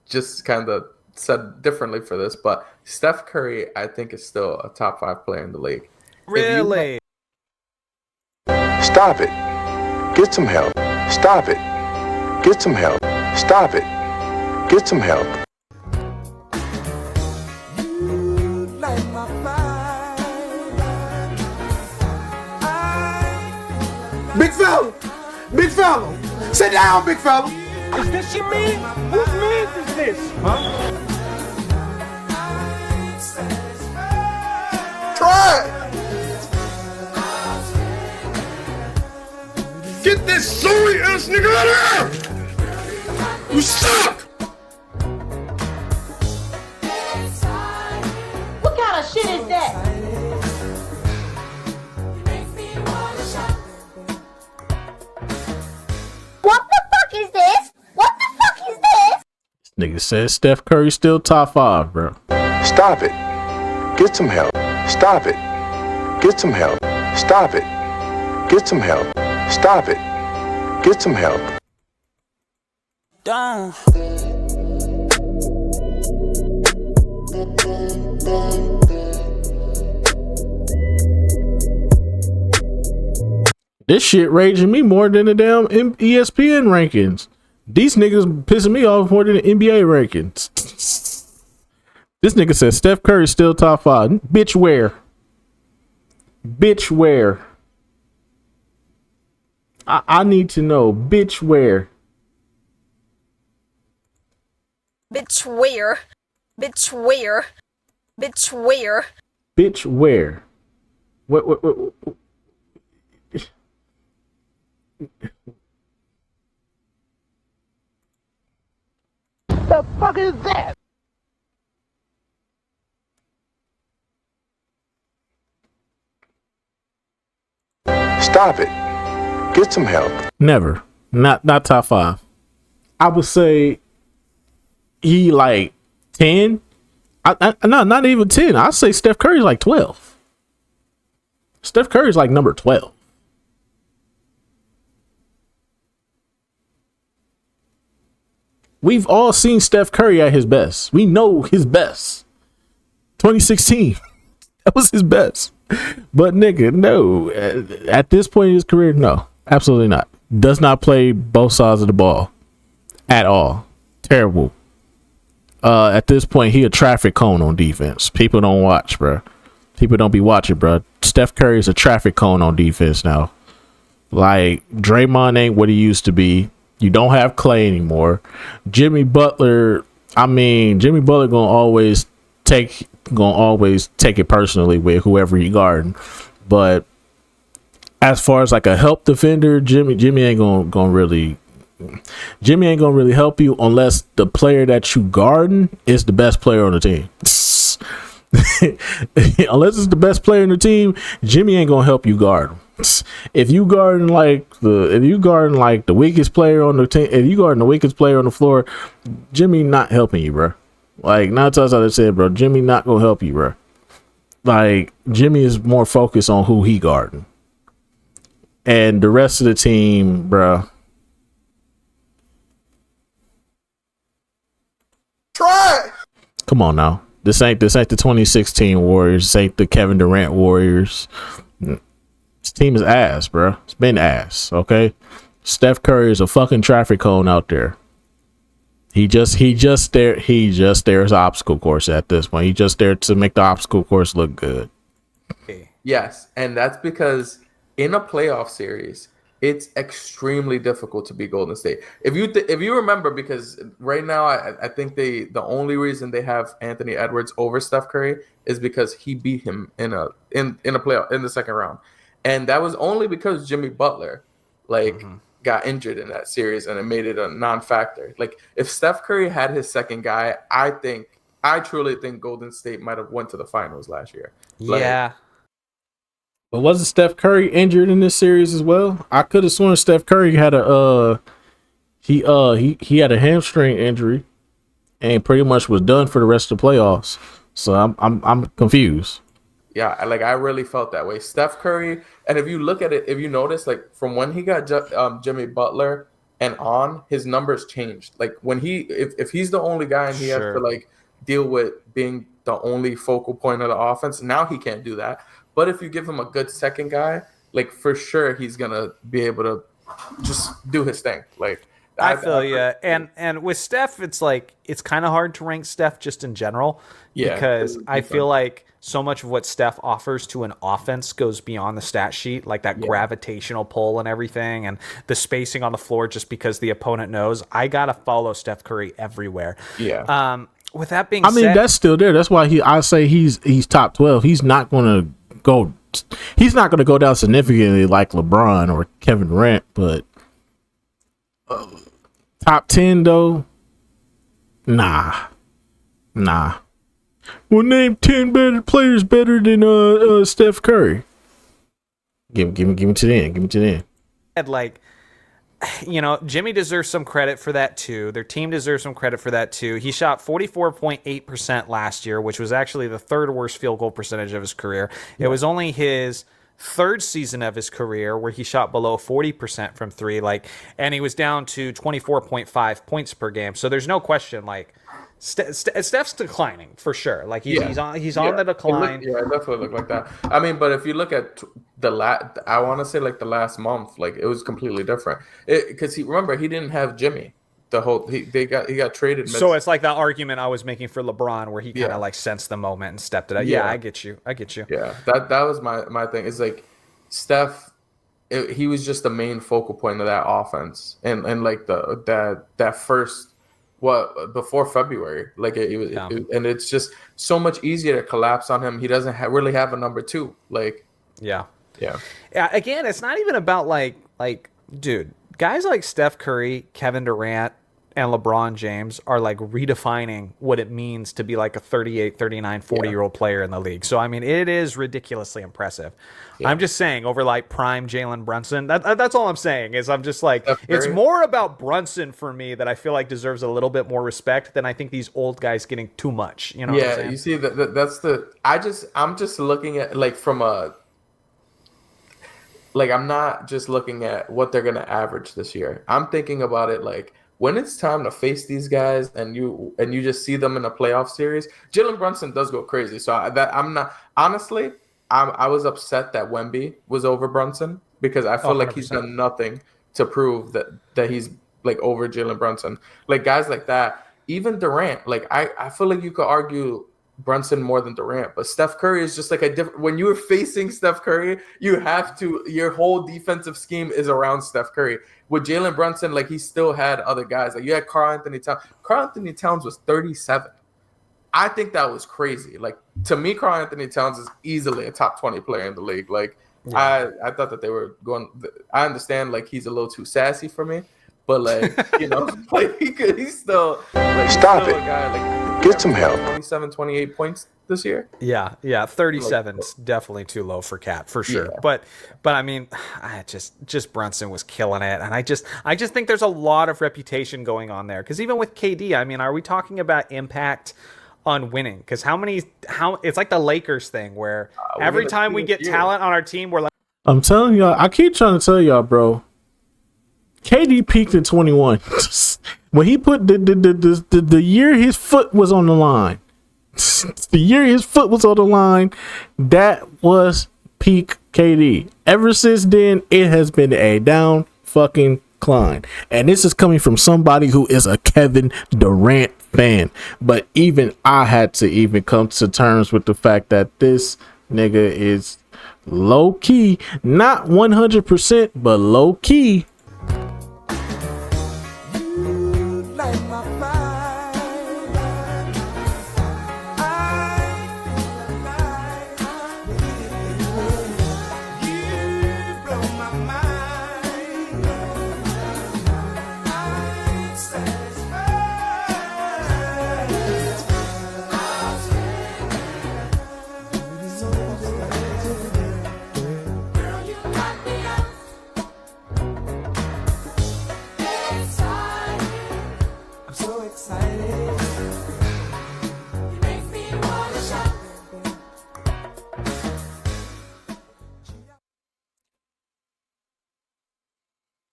just kind of said differently for this, but Steph Curry, I think, is still a top 5 player in the league. Really? Stop it. Get some help. Stop it. Get some help. Stop it. Get some help. Big fella, sit down, big fella. Is this your man? Whose man is this? Huh? Try it. Get this sorry ass nigga out of here! You suck! What kind of shit is that? What the fuck is this? What the fuck is this? Nigga says Steph Curry still top 5, bro. Stop it. Get some help. Stop it. Get some help. Stop it. Get some help. Stop it. Get some help. Done. This shit raging me more than the damn ESPN rankings. These niggas pissing me off more than the NBA rankings. This nigga says Steph Curry still top 5. Bitch, where? Bitch, where? I need to know. Bitch, where? Bitch, where? Bitch, where? Bitch, where? Bitch, where? What? The fuck is that? Stop it. Get some help. Never. Not top 5. I would say he like 10. No, not even 10. I'd say Steph Curry's like 12. Steph Curry's like number 12. We've all seen Steph Curry at his best. We know his best. 2016. That was his best. But nigga, no. At this point in his career, no. Absolutely not. Does not play both sides of the ball at all. Terrible. At this point, he a traffic cone on defense. People don't watch, bro. People don't be watching, bro. Steph Curry is a traffic cone on defense now. Like, Draymond ain't what he used to be. You don't have Clay anymore. Jimmy Butler gonna always take it personally with whoever he guarding. But as far as like a help defender, Jimmy ain't gonna really help you unless the player that you guarding is the best player on the team. Unless it's the best player in the team, Jimmy ain't gonna help you guard him. If you guarding like the weakest player on the team, if you guarding the weakest player on the floor, Jimmy not helping you, bro. Like 9 times out of 10, bro, Jimmy not gonna help you, bro. Like Jimmy is more focused on who he guarding, and the rest of the team, bro. Try. Come on now. This ain't the 2016 Warriors. This ain't the Kevin Durant Warriors. This team is ass, bro. It's been ass. Okay. Steph Curry is a fucking traffic cone out there. He just there's obstacle course at this point. He just there to make the obstacle course look good. Yes, and that's because in a playoff series, it's extremely difficult to beat Golden State. If you remember, because right now I think the only reason they have Anthony Edwards over Steph Curry is because he beat him in a playoff in the second round, and that was only because Jimmy Butler got injured in that series, and it made it a non-factor. Like if Steph Curry had his second guy, I truly think Golden State might have went to the finals last year. Yeah. But wasn't Steph Curry injured in this series as well? I could have sworn Steph Curry had he had a hamstring injury and pretty much was done for the rest of the playoffs. So I'm confused. Yeah, I really felt that way. Steph Curry, and if you look at it, if you notice, like from when he got Jimmy Butler and on, his numbers changed. Like when if he's the only guy and he has to like deal with being the only focal point of the offense, now he can't do that. But if you give him a good second guy, like for sure he's gonna be able to just do his thing. Like I feel you. And with Steph, it's like it's kind of hard to rank Steph just in general because I feel like so much of what Steph offers to an offense goes beyond the stat sheet, like that gravitational pull and everything, and the spacing on the floor. Just because the opponent knows I gotta follow Steph Curry everywhere. Yeah. With that being said, I mean that's still there. That's why I say he's top 12. He's not gonna go down significantly like LeBron or Kevin Durant, but top 10 though, nah. Well, name 10 better players better than Steph Curry. Give me to the end. Give me to the end. Like, you know, Jimmy deserves some credit for that too. Their team deserves some credit for that too. He shot 44.8% last year, which was actually the third worst field goal percentage of his career. It was only his third season of his career where he shot below 40% from three, and he was down to 24.5 points per game. So there's no question, Steph's declining for sure. Like he's on the decline. It definitely looked like that. I mean, but if you look at I want to say the last month, it was completely different. Because he didn't have Jimmy. He got traded. So it's like that argument I was making for LeBron, where he kind of sensed the moment and stepped it out. Yeah, I get you. Yeah, that was my thing. It's like Steph. He was just the main focal point of that offense, and that first. Before February, and it's just so much easier to collapse on him. He doesn't really have a number two. Yeah. Again, it's not even about dude, guys like Steph Curry, Kevin Durant, and LeBron James are like redefining what it means to be like a 38, 39, 40-year-old player in the league. So, I mean, it is ridiculously impressive. Yeah. I'm just saying over like prime Jalen Brunson, that's all I'm saying is I'm just like, it's more about Brunson for me that I feel like deserves a little bit more respect than I think these old guys getting too much. You know what I'm saying? You see, I'm just looking at like from a, like I'm not just looking at what they're going to average this year. I'm thinking about it like, when it's time to face these guys and you just see them in a playoff series, Jalen Brunson does go crazy. So I'm not honestly, I was upset that Wemby was over Brunson because I feel like he's done nothing to prove that he's like over Jalen Brunson. Like guys like that, even Durant. Like I feel like you could argue Brunson more than Durant, but Steph Curry is just like a different. When you're facing Steph Curry, you have to. Your whole defensive scheme is around Steph Curry. With Jalen Brunson, like he still had other guys. Like you had Karl Anthony Towns. Karl Anthony Towns was 37. I think that was crazy. Like to me, Karl Anthony Towns is easily a top 20 player in the league. Like I thought that they were going. I understand like he's a little too sassy for me, but like like he's still like, Stop still it. A guy, like, Get some help. 27, 28 points this year. Yeah, 37's definitely too low for Cat for sure. Yeah. But I mean, I just Brunson was killing it, and I just think there's a lot of reputation going on there because even with KD, I mean, are we talking about impact on winning? Because how it's like the Lakers thing where every time we get talent on our team, we're like, I'm telling y'all, I keep trying to tell y'all, bro. KD peaked in 21 when he put the year his foot was on the line. The year his foot was on the line, that was peak KD. Ever since then, it has been a down fucking climb. And this is coming from somebody who is a Kevin Durant fan. But even I had to even come to terms with the fact that this nigga is low key, not 100%, but low key.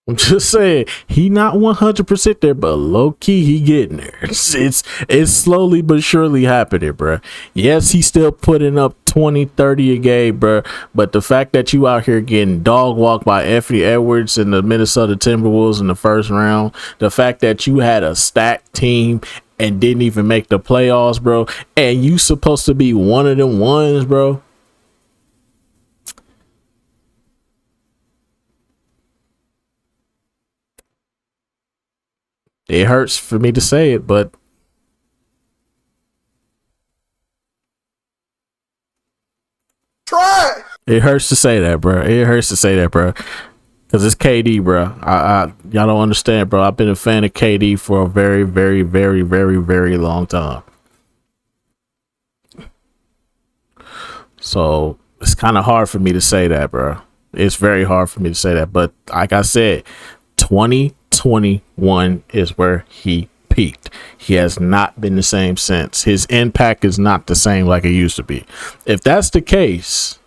I'm just saying, he not 100% there, but low key he getting there. It's slowly but surely happening, bro. Yes, he's still putting up 20, 30 a game, bro. But the fact that you out here getting dog walked by Anthony Edwards and the Minnesota Timberwolves in the first round, the fact that you had a stacked team and didn't even make the playoffs, bro, and you supposed to be one of them ones, bro. It hurts for me to say it, but try. It hurts to say that, bro. It hurts to say that, bro. Because it's KD, bro. Y'all don't understand, bro. I've been a fan of KD for a very, very, very, very, very long time. So it's kind of hard for me to say that, bro. It's very hard for me to say that. But like I said, 2021 is where he peaked. He has not been the same since. His impact is not the same like it used to be. If that's the case,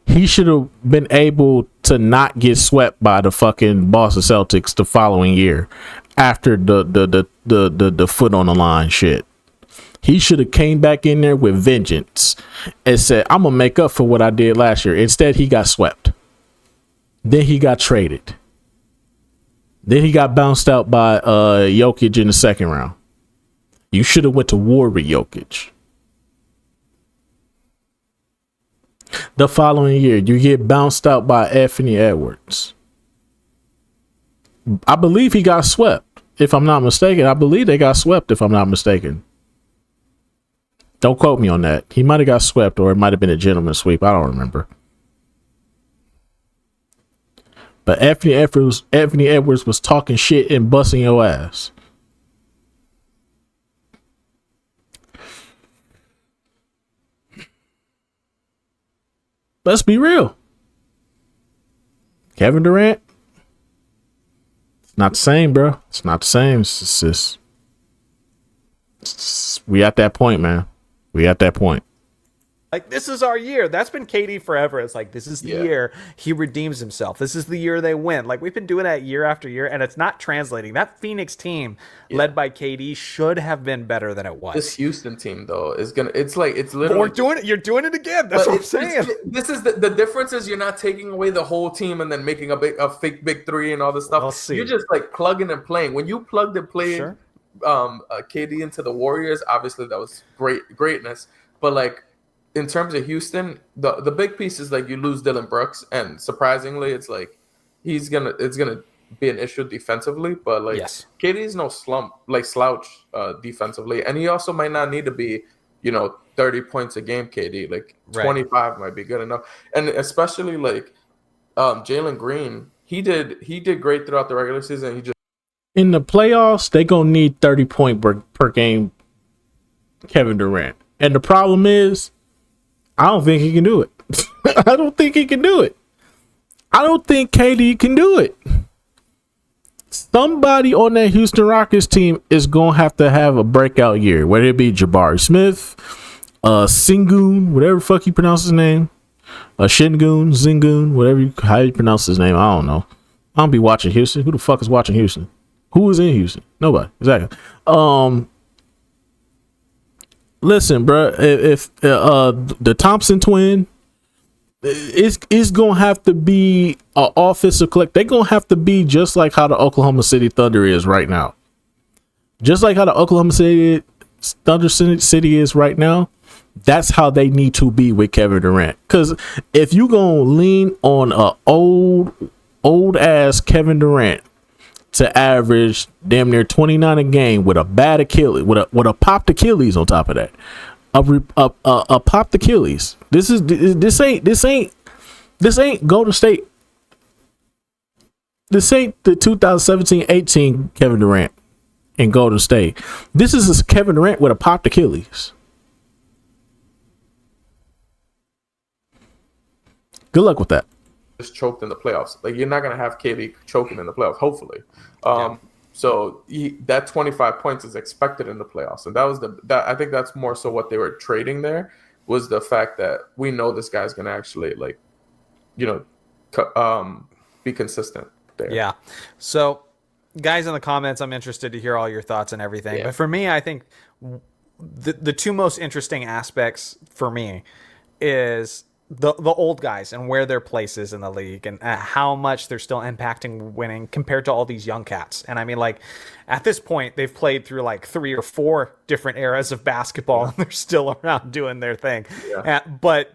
he should have been able to not get swept by the fucking Boston Celtics the following year after the foot on the line shit. He should have came back in there with vengeance and said, I'm gonna make up for what I did last year. Instead, he got swept. Then he got traded. Then he got bounced out by Jokic in the second round. You should have went to war with Jokic. The following year, you get bounced out by Anthony Edwards. I believe he got swept, if I'm not mistaken. I believe they got swept, if I'm not mistaken. Don't quote me on that. He might have got swept, or it might have been a gentleman's sweep. I don't remember. But Anthony Edwards was talking shit and busting your ass. Let's be real. Kevin Durant, it's not the same, bro. It's not the same. It's just we at that point, man. We at that point. Like, this is our year. That's been KD forever. It's like, this is the year he redeems himself. This is the year they win. Like, we've been doing that year after year, and it's not translating. That Phoenix team led by KD should have been better than it was. This Houston team, though, is gonna. It's literally. But we're doing it. You're doing it again. That's what I'm saying. This is the difference is you're not taking away the whole team and then making a fake big three and all this stuff. We'll see. You're just like plugging and playing. When you plugged and played KD into the Warriors, obviously that was greatness. But like, in terms of Houston, the big piece is like you lose Dillon Brooks, and surprisingly, it's like it's gonna be an issue defensively. But like, KD's no slouch defensively, and he also might not need to be 30 points a game. KD, like 25 might be good enough, and especially like Jalen Green, he did great throughout the regular season. He just in the playoffs, they gonna need 30 points per game. Kevin Durant, and the problem is, I don't think he can do it. I don't think he can do it. I don't think KD can do it. Somebody on that Houston Rockets team is going to have a breakout year, whether it be Jabari Smith, Sengun, whatever the fuck you pronounce his name, Zingun, how you pronounce his name, I don't know. I don't be watching Houston. Who the fuck is watching Houston? Who is in Houston? Nobody. Exactly. Listen, bro, if the Thompson twin is gonna have to be an offensive collect, they're gonna have to be just like how the Oklahoma City Thunder is right now. Just like how the Oklahoma City Thunder City is right now, that's how they need to be with Kevin Durant. Because if you gonna lean on a old ass Kevin Durant to average damn near 29 a game with a bad Achilles, with a popped Achilles on top of that, a popped Achilles. This ain't Golden State. This ain't the 2017-18 Kevin Durant in Golden State. This is a Kevin Durant with a popped Achilles. Good luck with that. Just choked in the playoffs. Like, you're not gonna have KD choking in the playoffs, hopefully. So that 25 points is expected in the playoffs, and I think that's more so what they were trading there, was the fact that we know this guy's gonna actually be consistent there. Yeah. So, guys in the comments, I'm interested to hear all your thoughts and everything. Yeah. But for me, I think the two most interesting aspects for me is the old guys and where their place is in the league and how much they're still impacting winning compared to all these young cats. And I mean, like, at this point, they've played through like 3 or 4 different eras of basketball, and they're still around doing their thing. Yeah. But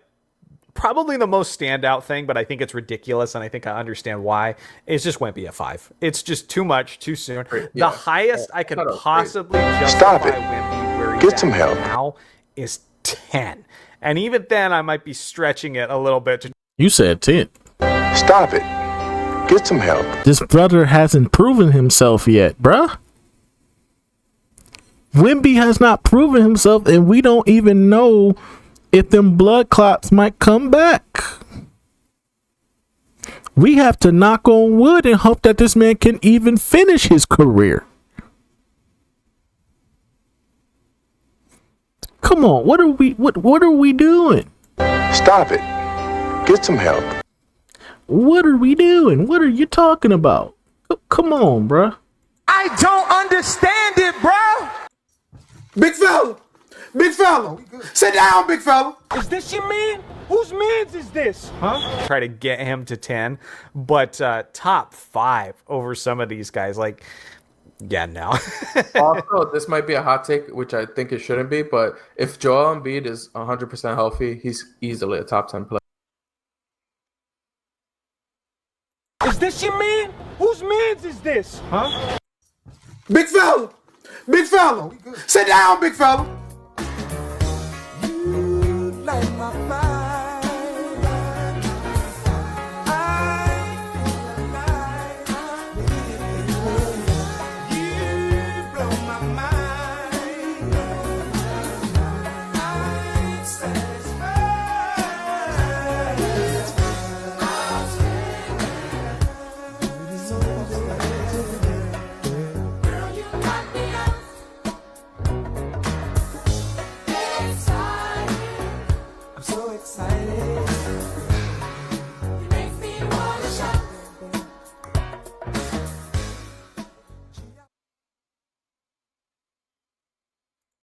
probably the most standout thing, but I think it's ridiculous, and I think I understand why, is just Wemby at 5. It's just too much, too soon. Yeah. The highest I could possibly justify Wemby where he's at now is 10. And even then, I might be stretching it a little bit. You said 10. Stop it. Get some help. This brother hasn't proven himself yet, bruh. Wemby has not proven himself, and we don't even know if them blood clots might come back. We have to knock on wood and hope that this man can even finish his career. Come on, what are we doing? Stop it. Get some help. What are we doing? What are you talking about? Come on, bruh. I don't understand it, bro. Big fella. Sit down, big fella. Is this your man? Whose man's is this? Huh? Try to get him to 10, but top 5 over some of these guys, like, yeah, no. Also, this might be a hot take, which I think it shouldn't be, but if Joel Embiid is 100% healthy, he's easily a top 10 player. Is this your man? Whose man's is this? Huh? Big fella. Sit down, big fella.